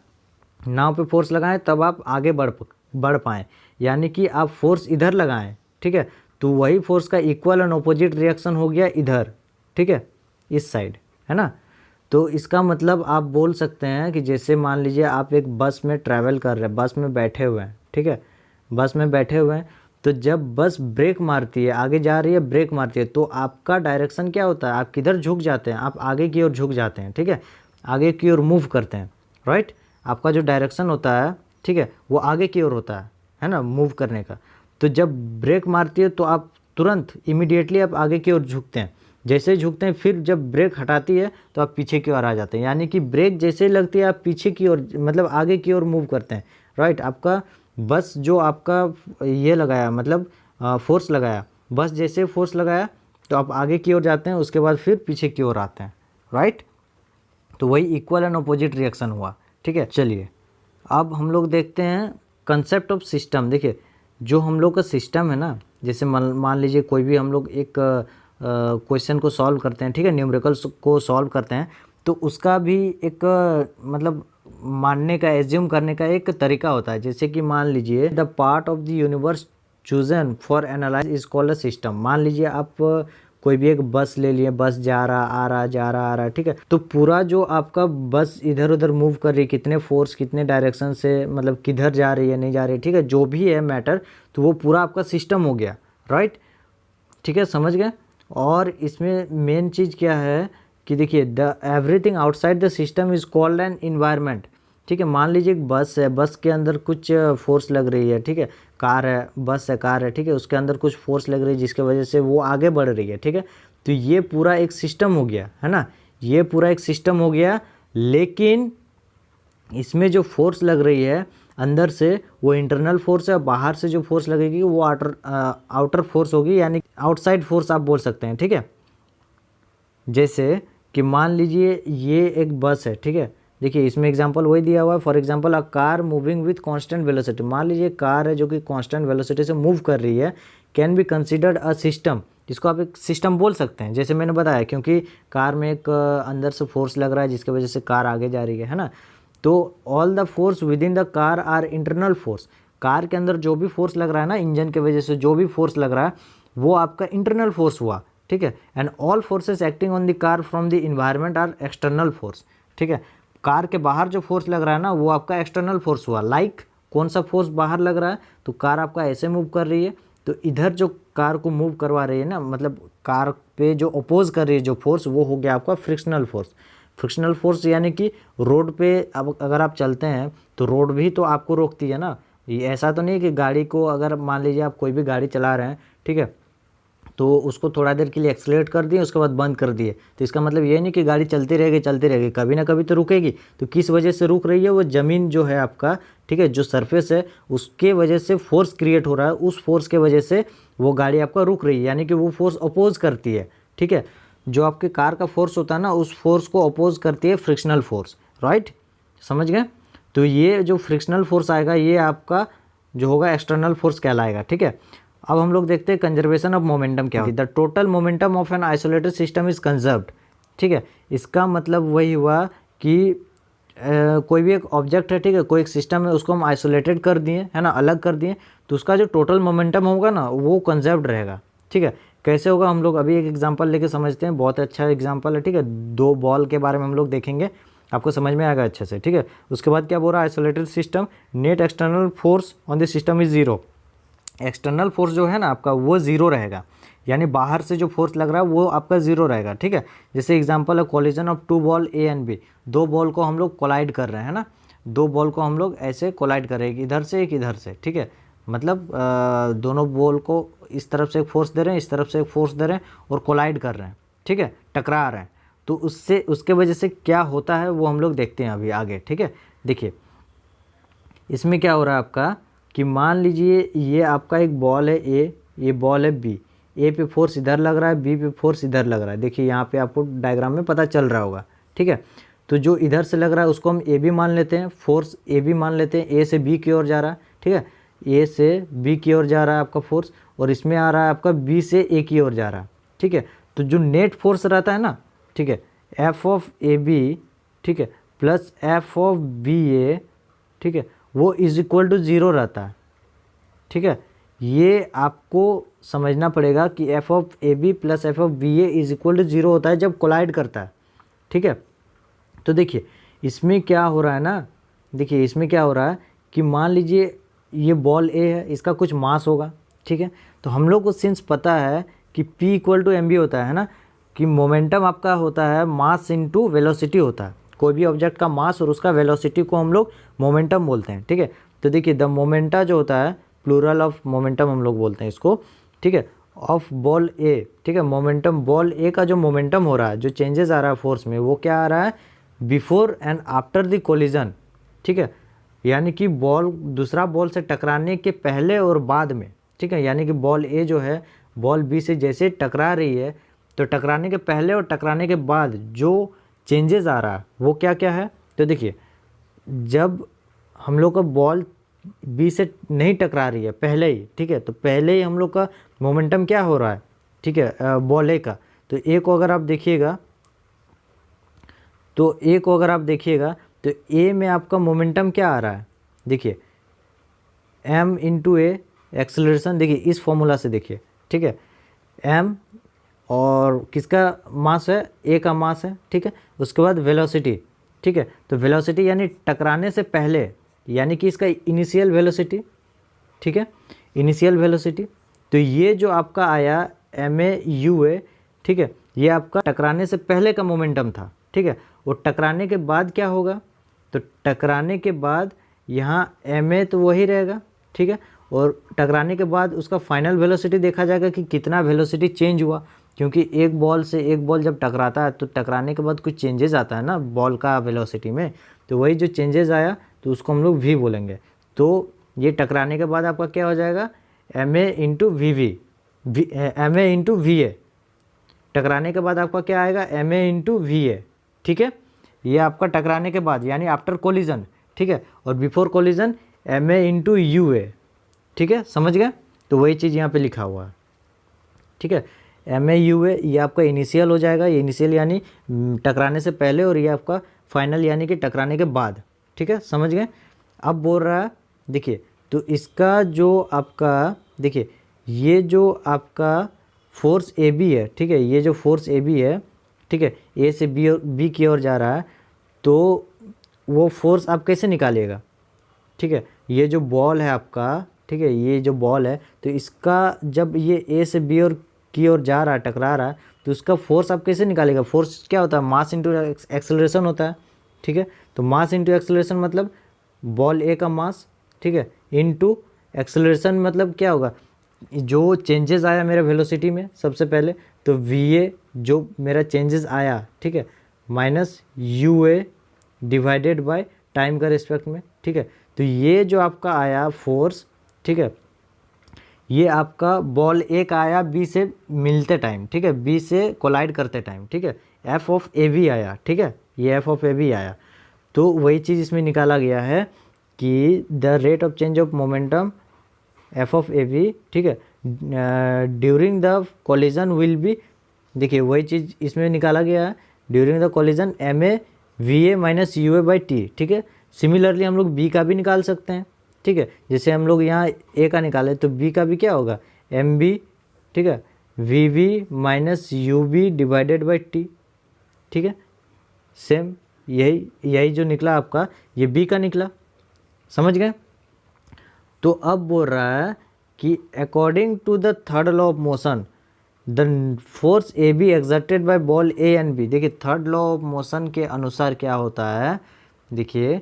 नाव पे फोर्स लगाएं तब आप आगे बढ़ पाएँ, यानी कि आप फोर्स इधर लगाएं, ठीक है, तो वही फोर्स का इक्वल एंड ऑपोजिट रिएक्शन हो गया इधर, ठीक है, इस साइड, है ना। तो इसका मतलब आप बोल सकते हैं कि जैसे मान लीजिए आप एक बस में ट्रैवल कर रहे हैं, बस में बैठे हुए हैं, ठीक है, बस में बैठे हुए हैं, तो जब बस ब्रेक मारती है, आगे जा रही है, ब्रेक मारती है, तो आपका डायरेक्शन क्या होता है, आप किधर झुक जाते हैं, आप आगे की ओर झुक जाते हैं, ठीक है, आगे की ओर मूव करते हैं, राइट। आपका जो डायरेक्शन होता है, ठीक है, वो आगे की ओर होता है ना, मूव करने का। तो जब ब्रेक मारती है तो आप तुरंत इमीडिएटली आप आगे की ओर झुकते हैं, जैसे ही झुकते हैं फिर जब ब्रेक हटाती है तो आप पीछे की ओर आ जाते हैं, यानी कि ब्रेक जैसे ही लगती है आप पीछे की ओर मतलब आगे की ओर मूव करते हैं, राइट। आपका बस जो आपका ये लगाया मतलब फोर्स लगाया, बस जैसे फोर्स लगाया तो आप आगे की ओर जाते हैं, उसके बाद फिर पीछे की ओर आते हैं, राइट। तो वही इक्वल एंड अपोजिट रिएक्शन हुआ, ठीक है। चलिए अब हम लोग देखते हैं कंसेप्ट ऑफ सिस्टम। देखिए जो हम लोग का सिस्टम है ना, जैसे मान लीजिए कोई भी हम लोग एक क्वेश्चन को सॉल्व करते हैं, ठीक है, न्यूमेरिकल्स को सॉल्व करते हैं, तो उसका भी एक मतलब मानने का, एज्यूम करने का एक तरीका होता है। जैसे कि मान लीजिए the part of the universe chosen for analyse is called a system. मान लीजिए आप कोई भी एक बस ले लिए, बस जा रहा आ रहा जा रहा आ रहा, ठीक है, तो पूरा जो आपका बस इधर उधर मूव कर रही है, कितने फोर्स कितने डायरेक्शन से मतलब किधर जा रही है नहीं जा रही है, ठीक है, जो भी है मैटर, तो वो पूरा आपका सिस्टम हो गया, राइट, ठीक है, समझ गए। और इसमें मेन चीज़ क्या है कि देखिए the everything outside the system is called an environment, ठीक है। मान लीजिए एक बस है, बस के अंदर कुछ फोर्स लग रही है, ठीक है, कार है, बस है, कार है, ठीक है, उसके अंदर कुछ फोर्स लग रही है जिसके वजह से वो आगे बढ़ रही है, ठीक है। तो ये पूरा एक सिस्टम हो गया, है ना, ये पूरा एक सिस्टम हो गया। लेकिन इसमें जो फोर्स लग रही है अंदर से वो इंटरनल फोर्स है, और बाहर से जो फोर्स लगेगी वो आउटर फोर्स होगी, यानी आउटसाइड फोर्स आप बोल सकते हैं, ठीक है। जैसे कि मान लीजिए ये एक बस है, ठीक है, देखिए इसमें एग्जांपल वही दिया हुआ है, for example a car moving with constant velocity. मान लीजिए कार है जो कि कांस्टेंट वेलोसिटी से मूव कर रही है, can be considered a system, जिसको आप एक सिस्टम बोल सकते हैं, जैसे मैंने बताया, क्योंकि कार में एक अंदर से फोर्स लग रहा है जिसकी वजह से कार आगे जा रही है ना। तो all the force within the car are internal force. Car के अंदर जो भी फोर्स लग रहा है ना, इंजन के वजह से जो भी फोर्स लग रहा है वो आपका इंटरनल फोर्स हुआ, ठीक है। And all forces acting on the car from the environment are external force, ठीक है। कार के बाहर जो फोर्स लग रहा है ना वो आपका एक्सटर्नल फोर्स हुआ। लाइक कौन सा फोर्स बाहर लग रहा है, तो कार आपका ऐसे मूव कर रही है, तो इधर जो कार को मूव करवा रही है ना, मतलब कार पे जो अपोज कर रही है जो फोर्स, वो हो गया आपका फ्रिक्शनल फोर्स। फ्रिक्शनल फोर्स यानी कि रोड पे अब अगर आप चलते हैं तो रोड भी तो आपको रोकती है ना। ये ऐसा तो नहीं कि गाड़ी को, अगर मान लीजिए आप कोई भी गाड़ी चला रहे हैं, ठीक है, तो उसको थोड़ा देर के लिए एक्सलेट कर दिए, उसके बाद बंद कर दिए, तो इसका मतलब ये नहीं कि गाड़ी चलती रहेगी, कभी ना कभी तो रुकेगी। तो किस वजह से रुक रही है, वो ज़मीन जो है आपका, ठीक है, जो सरफेस है उसके वजह से फोर्स क्रिएट हो रहा है, उस फोर्स के वजह से वो गाड़ी आपका रुक रही है, यानी कि वो फोर्स अपोज करती है, ठीक है। जो आपके कार का फोर्स होता है ना, उस फोर्स को अपोज करती है फ्रिक्शनल फोर्स, राइट, समझ गए। तो ये जो फ्रिक्शनल फोर्स आएगा ये आपका जो होगा एक्सटर्नल फोर्स कहलाएगा, ठीक है। अब हम लोग देखते हैं कंजर्वेशन ऑफ मोमेंटम क्या है। The total momentum of an isolated system is conserved, ठीक है। इसका मतलब वही हुआ कि कोई भी एक ऑब्जेक्ट है, ठीक है, कोई एक सिस्टम है, उसको हम आइसोलेटेड कर दिए, है ना, अलग कर दिए, तो उसका जो टोटल मोमेंटम होगा ना वो कंजर्व्ड रहेगा, ठीक है। कैसे होगा हम लोग अभी एक एग्जांपल लेके समझते हैं, बहुत अच्छा एग्जांपल है, ठीक है। दो बॉल के बारे में हम लोग देखेंगे, आपको समझ में आएगा अच्छे से, ठीक है। उसके बाद क्या बोल रहा है, isolated system, net external force on the system is zero. External force जो है ना आपका वो ज़ीरो रहेगा, यानी बाहर से जो फोर्स लग रहा है वो आपका ज़ीरो रहेगा, ठीक है। जैसे एग्जांपल है collision of two ball A and B, दो बॉल को हम लोग कोलाइड कर रहे हैं ना, दो बॉल को हम लोग ऐसे कोलाइड कर रहे हैं, इधर से एक इधर से, ठीक है, मतलब दोनों बॉल को इस तरफ से एक फोर्स दे रहे हैं, इस तरफ से एक फोर्स दे रहे हैं और कोलाइड कर रहे हैं, ठीक है, टकरा रहे हैं। तो उससे उसके वजह से क्या होता है वो हम लोग देखते हैं अभी आगे, ठीक है। देखिए इसमें क्या हो रहा है आपका कि मान लीजिए ये आपका एक बॉल है ए, ये बॉल है बी, ए पे फोर्स इधर लग रहा है, बी पे फोर्स इधर लग रहा है। देखिए यहाँ पे आपको डायग्राम में पता चल रहा होगा, ठीक है। तो जो इधर से लग रहा है उसको हम ए बी मान लेते हैं, फोर्स ए बी मान लेते हैं, ए से बी की ओर जा रहा है, ठीक है, ए से बी की ओर जा रहा है आपका फोर्स, और इसमें आ रहा है आपका बी से ए की ओर जा रहा है, ठीक है। तो जो नेट फोर्स रहता है ना, ठीक है, एफ ऑफ ए बी, ठीक है, plus F of B A, ठीक है, वो इज इक्वल टू 0 रहता है, ठीक है। ये आपको समझना पड़ेगा कि F of A B plus F of B A is equal to 0 होता है जब कोलाइड करता है, ठीक है। तो देखिए इसमें क्या हो रहा है ना, देखिए इसमें क्या हो रहा है कि मान लीजिए ये बॉल ए है, इसका कुछ मास होगा, ठीक है। तो हम लोग को सिंस पता है कि P equal to M B होता है ना, कि मोमेंटम आपका होता है मास इनटू वेलोसिटी होता है। कोई भी ऑब्जेक्ट का मास और उसका वेलोसिटी को हम लोग मोमेंटम बोलते हैं, ठीक है। तो देखिए द मोमेंटा जो होता है, प्लूरल ऑफ मोमेंटम हम लोग बोलते हैं इसको, ठीक है, ऑफ बॉल ए, ठीक है। मोमेंटम बॉल ए का जो मोमेंटम हो रहा है, जो चेंजेस आ रहा है फोर्स में, वो क्या आ रहा है, before and after the collision, ठीक है। यानी कि बॉल दूसरा बॉल से टकराने के पहले और बाद में, ठीक है। यानी कि बॉल ए जो है बॉल बी से जैसे टकरा रही है, तो टकराने के पहले और टकराने के बाद जो चेंजेस आ रहा है वो क्या क्या है। तो देखिए जब हम लोग का बॉल बी से नहीं टकरा रही है पहले ही, ठीक है, तो पहले ही हम लोग का मोमेंटम क्या हो रहा है, ठीक है, बॉल ए का। तो ए को अगर आप देखिएगा, तो ए को अगर आप देखिएगा तो ए में आपका मोमेंटम क्या आ रहा है, देखिए m इंटू ए एक्सेलरेशन, देखिए इस फॉर्मूला से देखिए, ठीक है, m और किसका मास है, ए का मास है, ठीक है। उसके बाद वेलोसिटी, ठीक है। तो वेलोसिटी यानी टकराने से पहले, यानी कि इसका इनिशियल वेलोसिटी, ठीक है, इनिशियल वेलोसिटी। तो ये जो आपका आया एम ए यू ए, ठीक है, ये आपका टकराने से पहले का मोमेंटम था, ठीक है। और टकराने के बाद क्या होगा, तो टकराने के बाद यहाँ एम ए तो वही रहेगा, ठीक है। और टकराने के बाद उसका फाइनल वेलोसिटी देखा जाएगा कि कितना वेलोसिटी चेंज हुआ, क्योंकि एक बॉल से एक बॉल जब टकराता है तो टकराने के बाद कुछ चेंजेस आता है ना बॉल का वेलोसिटी में, तो वही जो चेंजेस आया तो उसको हम लोग वी बोलेंगे। तो ये टकराने के बाद आपका क्या हो जाएगा, M A into V V, M A into V A, टकराने के बाद आपका क्या आएगा, M A into V A, ठीक है। ये आपका टकराने के बाद यानी आफ्टर कोलिजन, ठीक है। और before collision M A into U A, ठीक है, समझ गए। तो वही चीज़ यहाँ पे लिखा हुआ है, ठीक है। एम ए यू ए ये आपका इनिशियल हो जाएगा, ये इनिशियल यानी टकराने से पहले, और ये आपका फाइनल यानी कि टकराने के बाद, ठीक है, समझ गए। अब बोल रहा है देखिए, तो इसका जो आपका देखिए ये जो आपका फोर्स ए बी है, ठीक है, ये जो फोर्स ए बी है, ठीक है, ए से बी और बी की ओर जा रहा है, तो वो फोर्स आप कैसे निकालिएगा, ठीक है। ये जो बॉल है आपका, ठीक है, ये जो बॉल है, तो इसका जब ये ए से बी और की ओर जा रहा है, टकरा रहा है, तो उसका फोर्स आप कैसे निकालेगा, फोर्स क्या होता है, मास इंटू एक्सेलरेशन होता है, ठीक है। तो मास इंटू एक्सेलरेशन मतलब बॉल ए का मास, ठीक है, इंटू एक्सेलरेशन मतलब क्या होगा, जो चेंजेस आया मेरा वेलोसिटी में सबसे पहले, तो वी ए जो मेरा चेंजेस आया, ठीक है, minus U A divided by time का रिस्पेक्ट में, ठीक है। तो ये जो आपका आया फोर्स, ठीक है, ये आपका बॉल ए का आया बी से मिलते टाइम, ठीक है, बी से कोलाइड करते टाइम, ठीक है, एफ ऑफ ए बी आया, ठीक है, ये एफ ऑफ ए बी आया। तो वही चीज़ इसमें निकाला गया है कि the rate of change of momentum F of A B, ठीक है, during the collision will be, देखिए वही चीज़ इसमें निकाला गया है, during the collision M A V A minus U A by T, ठीक है। सिमिलरली हम लोग बी का भी निकाल सकते हैं, ठीक है, जैसे हम लोग यहाँ ए का निकाले तो बी का भी क्या होगा, एम बी, ठीक है, V V minus U B divided by T, ठीक है। सेम यही जो निकला आपका, ये बी का निकला, समझ गए। तो अब बोल रहा है कि according to the third law of motion the force A B exerted by ball A and B, देखिए थर्ड लॉ ऑफ मोशन के अनुसार क्या होता है, देखिए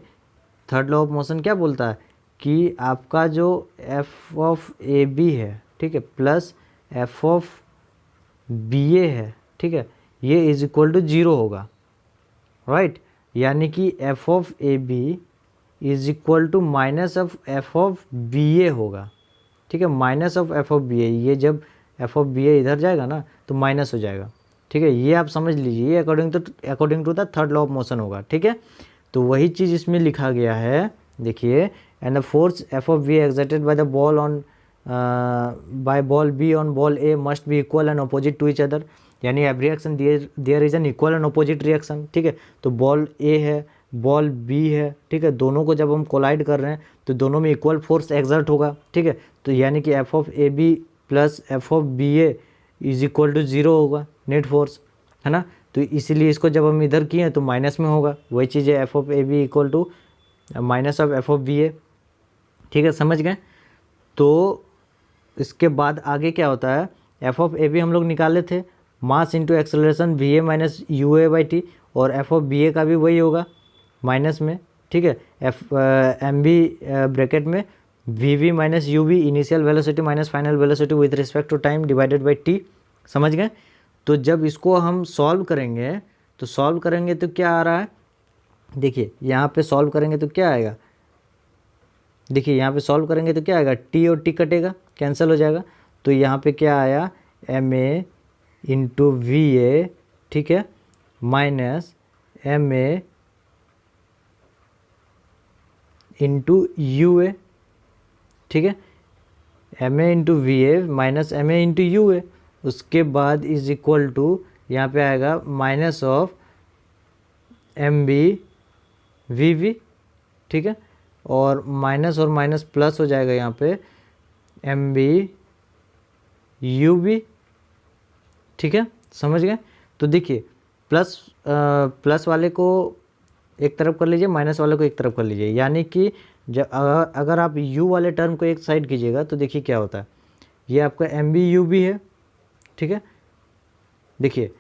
थर्ड लॉ ऑफ मोशन क्या बोलता है कि आपका जो एफ ऑफ ए बी है, ठीक है, प्लस एफ ऑफ बी ए है, ठीक है, ये इज इक्वल टू 0 होगा, राइट। यानी कि F of A B is equal to minus of F of B A होगा, ठीक है, minus of F of B A. ये जब एफ ऑफ बी ए इधर जाएगा ना तो माइनस हो जाएगा, ठीक है, ये आप समझ लीजिए, ये according to the third law of motion होगा, ठीक है। तो वही चीज़ इसमें लिखा गया है, देखिए, and the force F of B exerted by the ball on by ball B on ball A must be equal and opposite to each other, यानी every reaction there is an equal and opposite reaction, ठीक है। तो बॉल ए है, बॉल बी है, ठीक है, दोनों को जब हम कोलाइड कर रहे हैं तो दोनों में इक्वल फोर्स एक्सर्ट होगा, ठीक है। तो यानी कि F of A B plus F of B A is equal to 0 होगा नेट फोर्स, है ना। तो इसीलिए इसको जब हम इधर किए तो माइनस में होगा, वही चीज़ है F of A B equal to minus of F of B A, ठीक है, समझ गए। तो इसके बाद आगे क्या होता है, एफ ऑफ ए बी हम लोग निकाले थे, mass into acceleration V A minus U A by T, और एफ ऑफ बी ए का भी वही होगा माइनस में, ठीक है, एफ एम बी ब्रैकेट में V V minus U V initial velocity minus final velocity with respect to time divided by T, समझ गए। तो जब इसको हम सॉल्व करेंगे तो क्या आ रहा है, देखिए यहाँ पे सॉल्व करेंगे तो क्या आएगा, देखिए यहाँ पे सॉल्व करेंगे तो क्या आएगा, टी और टी कटेगा, कैंसिल हो जाएगा। तो यहाँ पे क्या आया, M A into V A, ठीक है, minus M A into U A, ठीक है, M A into V A minus M A into U A. उसके बाद इज इक्वल टू यहाँ पे आएगा minus of M B V V, ठीक है, और माइनस प्लस हो जाएगा यहाँ पे एम बी यू बी, ठीक है, समझ गए। तो देखिए प्लस वाले को एक तरफ कर लीजिए, माइनस वाले को एक तरफ कर लीजिए, यानी कि जब अगर आप u वाले टर्म को एक साइड कीजिएगा तो देखिए क्या होता है, ये आपका एम बी यू बी है, ठीक है, देखिए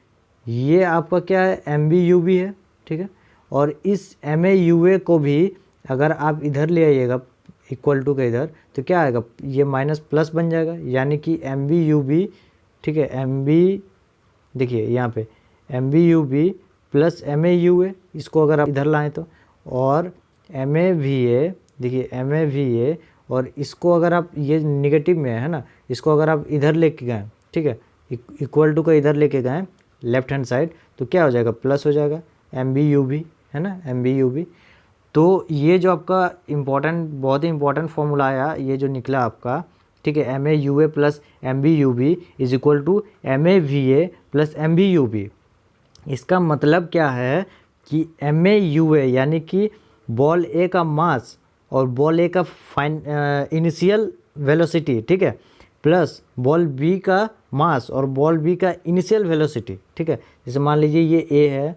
ये आपका क्या है, एम बी यू बी है, ठीक है, और इस एम ए यू ए को भी अगर आप इधर ले आइएगा इक्वल टू के इधर तो क्या आएगा, ये माइनस प्लस बन जाएगा, यानी कि एम बी यू बी, ठीक है, एम बी, देखिए यहाँ पे M B U B plus M A U A, इसको अगर आप इधर लाएँ तो, और एम ए वी ए, देखिए एम ए वी ए, और इसको अगर आप, ये निगेटिव में है ना, इसको अगर आप इधर लेके गए, ठीक है, इक्वल टू का इधर लेके गए लेफ्ट हैंड साइड, तो क्या हो जाएगा, प्लस हो जाएगा एम बी यू बी, है ना, एम बी यू बी। तो ये जो आपका इम्पॉर्टेंट, बहुत ही इंपॉर्टेंट फॉर्मूला आया, ये जो निकला आपका, ठीक है, M A U A plus M B U B is equal to M A V A plus M B U B. इसका मतलब क्या है कि एम ए यू ए यानी कि बॉल ए का मास और बॉल ए का इनिशियल वेलोसिटी, ठीक है, प्लस बॉल बी का मास और बॉल बी का इनिशियल वेलोसिटी, ठीक है। जैसे मान लीजिए ये ए है,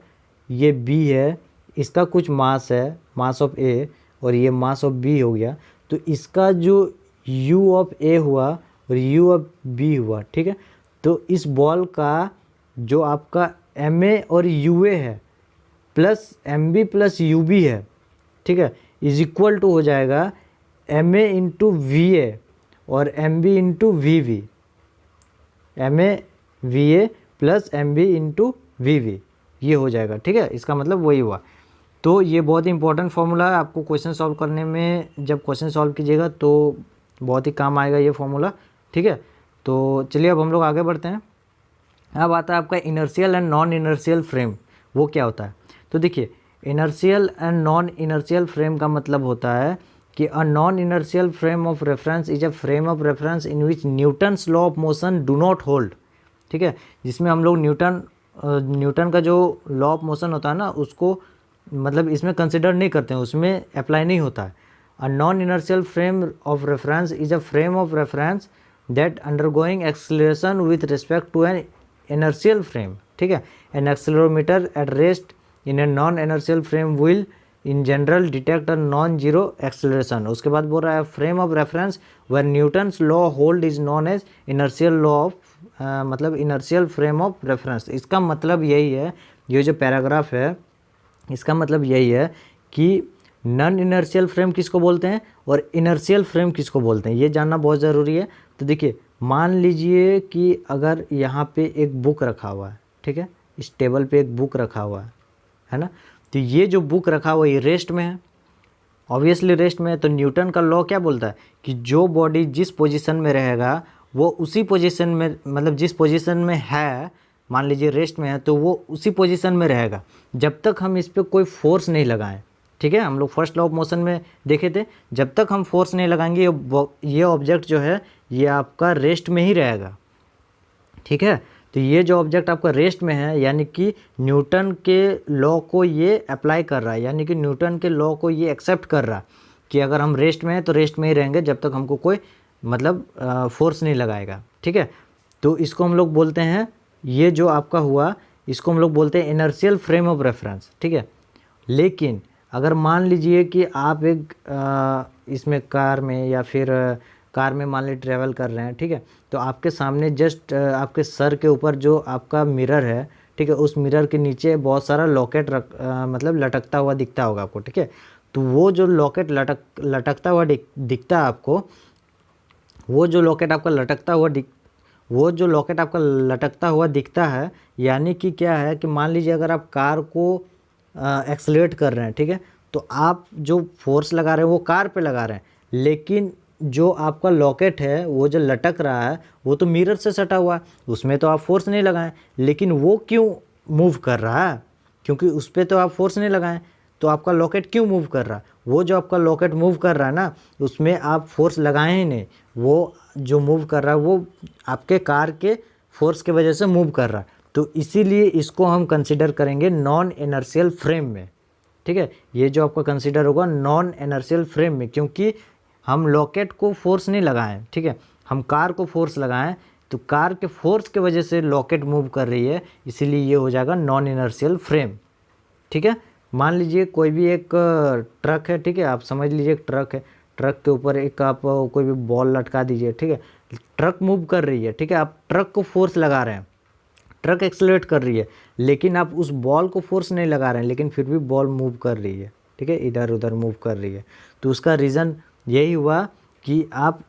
ये बी है, इसका कुछ मास है, मास ऑफ ए, और ये मास ऑफ बी हो गया, तो इसका जो यू ऑफ ए हुआ और यू ऑफ बी हुआ, ठीक है। तो इस बॉल का जो आपका एम ए और यू ए है plus M B plus U B है, ठीक है, इज इक्वल टू हो जाएगा M A into V A और M B into V V, M A V A plus M B into V V, ये हो जाएगा, ठीक है, इसका मतलब वही हुआ। तो ये बहुत ही इंपॉर्टेंट फॉर्मूला है, आपको क्वेश्चन सॉल्व करने में, जब क्वेश्चन सॉल्व कीजिएगा तो बहुत ही काम आएगा ये फॉर्मूला, ठीक है। तो चलिए अब हम लोग आगे बढ़ते हैं। अब आता है आपका inertial and non inertial frame, वो क्या होता है। तो देखिए inertial and non inertial frame का मतलब होता है कि अ non inertial frame of reference is a frame of reference in which Newton's law of motion do not hold, ठीक है, जिसमें हम लोग न्यूटन का जो लॉ ऑफ मोशन होता है ना, उसको मतलब इसमें कंसिडर नहीं करते हैं, उसमें अप्लाई नहीं होता है। A non inertial frame of reference is a frame of reference that undergoing acceleration with respect to an inertial frame, ठीक है। An accelerometer at rest in a non inertial frame will in general detect a non zero acceleration. उसके बाद बोल रहा है frame of reference where Newton's law hold is known as inertial law of, मतलब इनर्शियल फ्रेम ऑफ रेफरेंस। इसका मतलब यही है, ये जो पैराग्राफ है इसका मतलब यही है कि नॉन इनर्शियल फ्रेम किसको बोलते हैं और इनर्शियल फ्रेम किसको बोलते हैं, ये जानना बहुत ज़रूरी है। तो देखिए मान लीजिए कि अगर यहाँ पे एक बुक रखा हुआ है, ठीक है, इस टेबल पे एक बुक रखा हुआ है ना, तो ये जो बुक रखा हुआ है ये रेस्ट में है, ऑब्वियसली रेस्ट में है। तो न्यूटन का लॉ क्या बोलता है कि जो बॉडी जिस पोजीशन में रहेगा वो उसी पोजीशन में, मतलब जिस पोजीशन में है, मान लीजिए रेस्ट में है तो वो उसी पोजीशन में रहेगा जब तक हम इस पर कोई फोर्स नहीं लगाएं। ठीक है, हम लोग फर्स्ट लॉ ऑफ मोशन में देखे थे, जब तक हम फोर्स नहीं लगाएंगे ये ऑब्जेक्ट जो है ये आपका रेस्ट में ही रहेगा। ठीक है, तो ये जो ऑब्जेक्ट आपका रेस्ट में है यानी कि न्यूटन के लॉ को ये अप्लाई कर रहा है, यानी कि न्यूटन के लॉ को ये एक्सेप्ट कर रहा है कि अगर हम रेस्ट में हैं तो रेस्ट में ही रहेंगे जब तक हमको कोई मतलब फोर्स नहीं लगाएगा। ठीक है, तो इसको हम लोग बोलते हैं, ये जो आपका हुआ इसको हम लोग बोलते हैं इनर्शियल फ्रेम ऑफ रेफरेंस। ठीक है, लेकिन अगर मान लीजिए कि आप एक इसमें कार में या फिर कार में मान लीजिए ट्रैवल कर रहे हैं। ठीक है, तो आपके सामने जस्ट आपके सर के ऊपर जो आपका मिरर है, ठीक है, उस मिरर के नीचे बहुत सारा लॉकेट मतलब लटकता हुआ दिखता होगा आपको। ठीक है, तो वो जो लॉकेट लटकता हुआ दिखता है आपको, वो जो लॉकेट आपका लटकता हुआ दिखता है, यानी कि क्या है कि मान लीजिए अगर आप कार को एक्सलेट कर रहे हैं। ठीक है, तो आप जो फोर्स लगा रहे हैं वो कार पे लगा रहे हैं, लेकिन जो आपका लॉकेट है वो जो लटक रहा है वो तो मिरर से सटा हुआ है, उसमें तो आप फोर्स नहीं लगाएं, लेकिन वो क्यों मूव कर रहा है? क्योंकि उस पर तो आप फोर्स नहीं लगाएं, तो आपका लॉकेट क्यों मूव कर रहा है? वो जो आपका लॉकेट मूव कर रहा है ना, उसमें आप फोर्स लगाए ही नहीं, वो जो मूव कर रहा है वो आपके कार के फोर्स के वजह से मूव कर रहा है। तो इसीलिए इसको हम कंसिडर करेंगे नॉन इनर्शियल फ्रेम में। ठीक है, ये जो आपका कंसिडर होगा नॉन इनर्शियल फ्रेम में, क्योंकि हम लॉकेट को फोर्स नहीं लगाएं। ठीक है, हम कार को फोर्स लगाएं, तो कार के फोर्स के वजह से लॉकेट मूव कर रही है, इसीलिए ये हो जाएगा नॉन इनर्शियल फ्रेम। ठीक है, मान लीजिए कोई भी एक ट्रक है। ठीक है, आप समझ लीजिए एक ट्रक है, ट्रक के ऊपर एक आप कोई भी बॉल लटका दीजिए। ठीक है, ट्रक मूव कर रही है। ठीक है, आप ट्रक को फोर्स लगा रहे हैं, ट्रक एक्सेलरेट कर रही है, लेकिन आप उस बॉल को फोर्स नहीं लगा रहे हैं, लेकिन फिर भी बॉल मूव कर रही है। ठीक है, इधर उधर मूव कर रही है। तो उसका रीज़न यही हुआ कि आप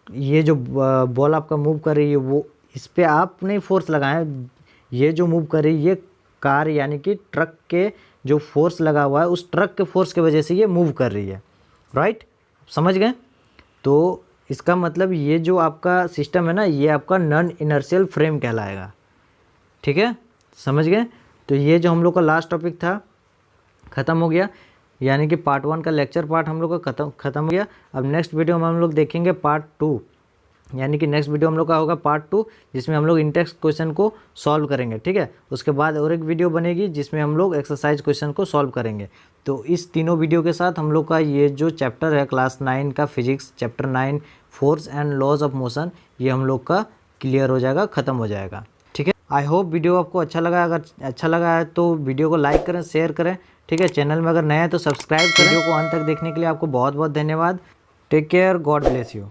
ये जो बॉल आपका मूव कर रही है वो इस पर आप नहीं फोर्स लगाएं, ये जो मूव कर रही है ये कार यानी कि ट्रक के जो फोर्स लगा हुआ है उस ट्रक के फोर्स की वजह से ये मूव कर रही है। राइट, समझ गए? तो इसका मतलब ये जो आपका सिस्टम है ना, ये आपका नॉन इनर्शियल फ्रेम कहलाएगा। ठीक है, समझ गए? तो ये जो हम लोग का लास्ट टॉपिक था ख़त्म हो गया, यानी कि पार्ट 1 का लेक्चर पार्ट हम लोग का ख़त्म हो गया। अब नेक्स्ट वीडियो में हम लोग देखेंगे पार्ट 2, यानी कि नेक्स्ट वीडियो हम लोग का होगा पार्ट 2, जिसमें हम लोग इंटेक्स्ट क्वेश्चन को सॉल्व करेंगे। ठीक है, उसके बाद और एक वीडियो बनेगी जिसमें हम लोग एक्सरसाइज क्वेश्चन को सॉल्व करेंगे। तो इस तीनों वीडियो के साथ हम लोग का ये जो चैप्टर है क्लास 9 का physics chapter 9 force and laws of motion, ये हम लोग का क्लियर हो जाएगा, ख़त्म हो जाएगा। ठीक है, आई होप वीडियो आपको अच्छा लगा। अगर अच्छा लगा है तो वीडियो को लाइक करें, शेयर करें। ठीक है, चैनल में अगर नए हैं तो सब्सक्राइब करें। वीडियो को अंत तक देखने के लिए आपको बहुत बहुत धन्यवाद। Take care, God bless you.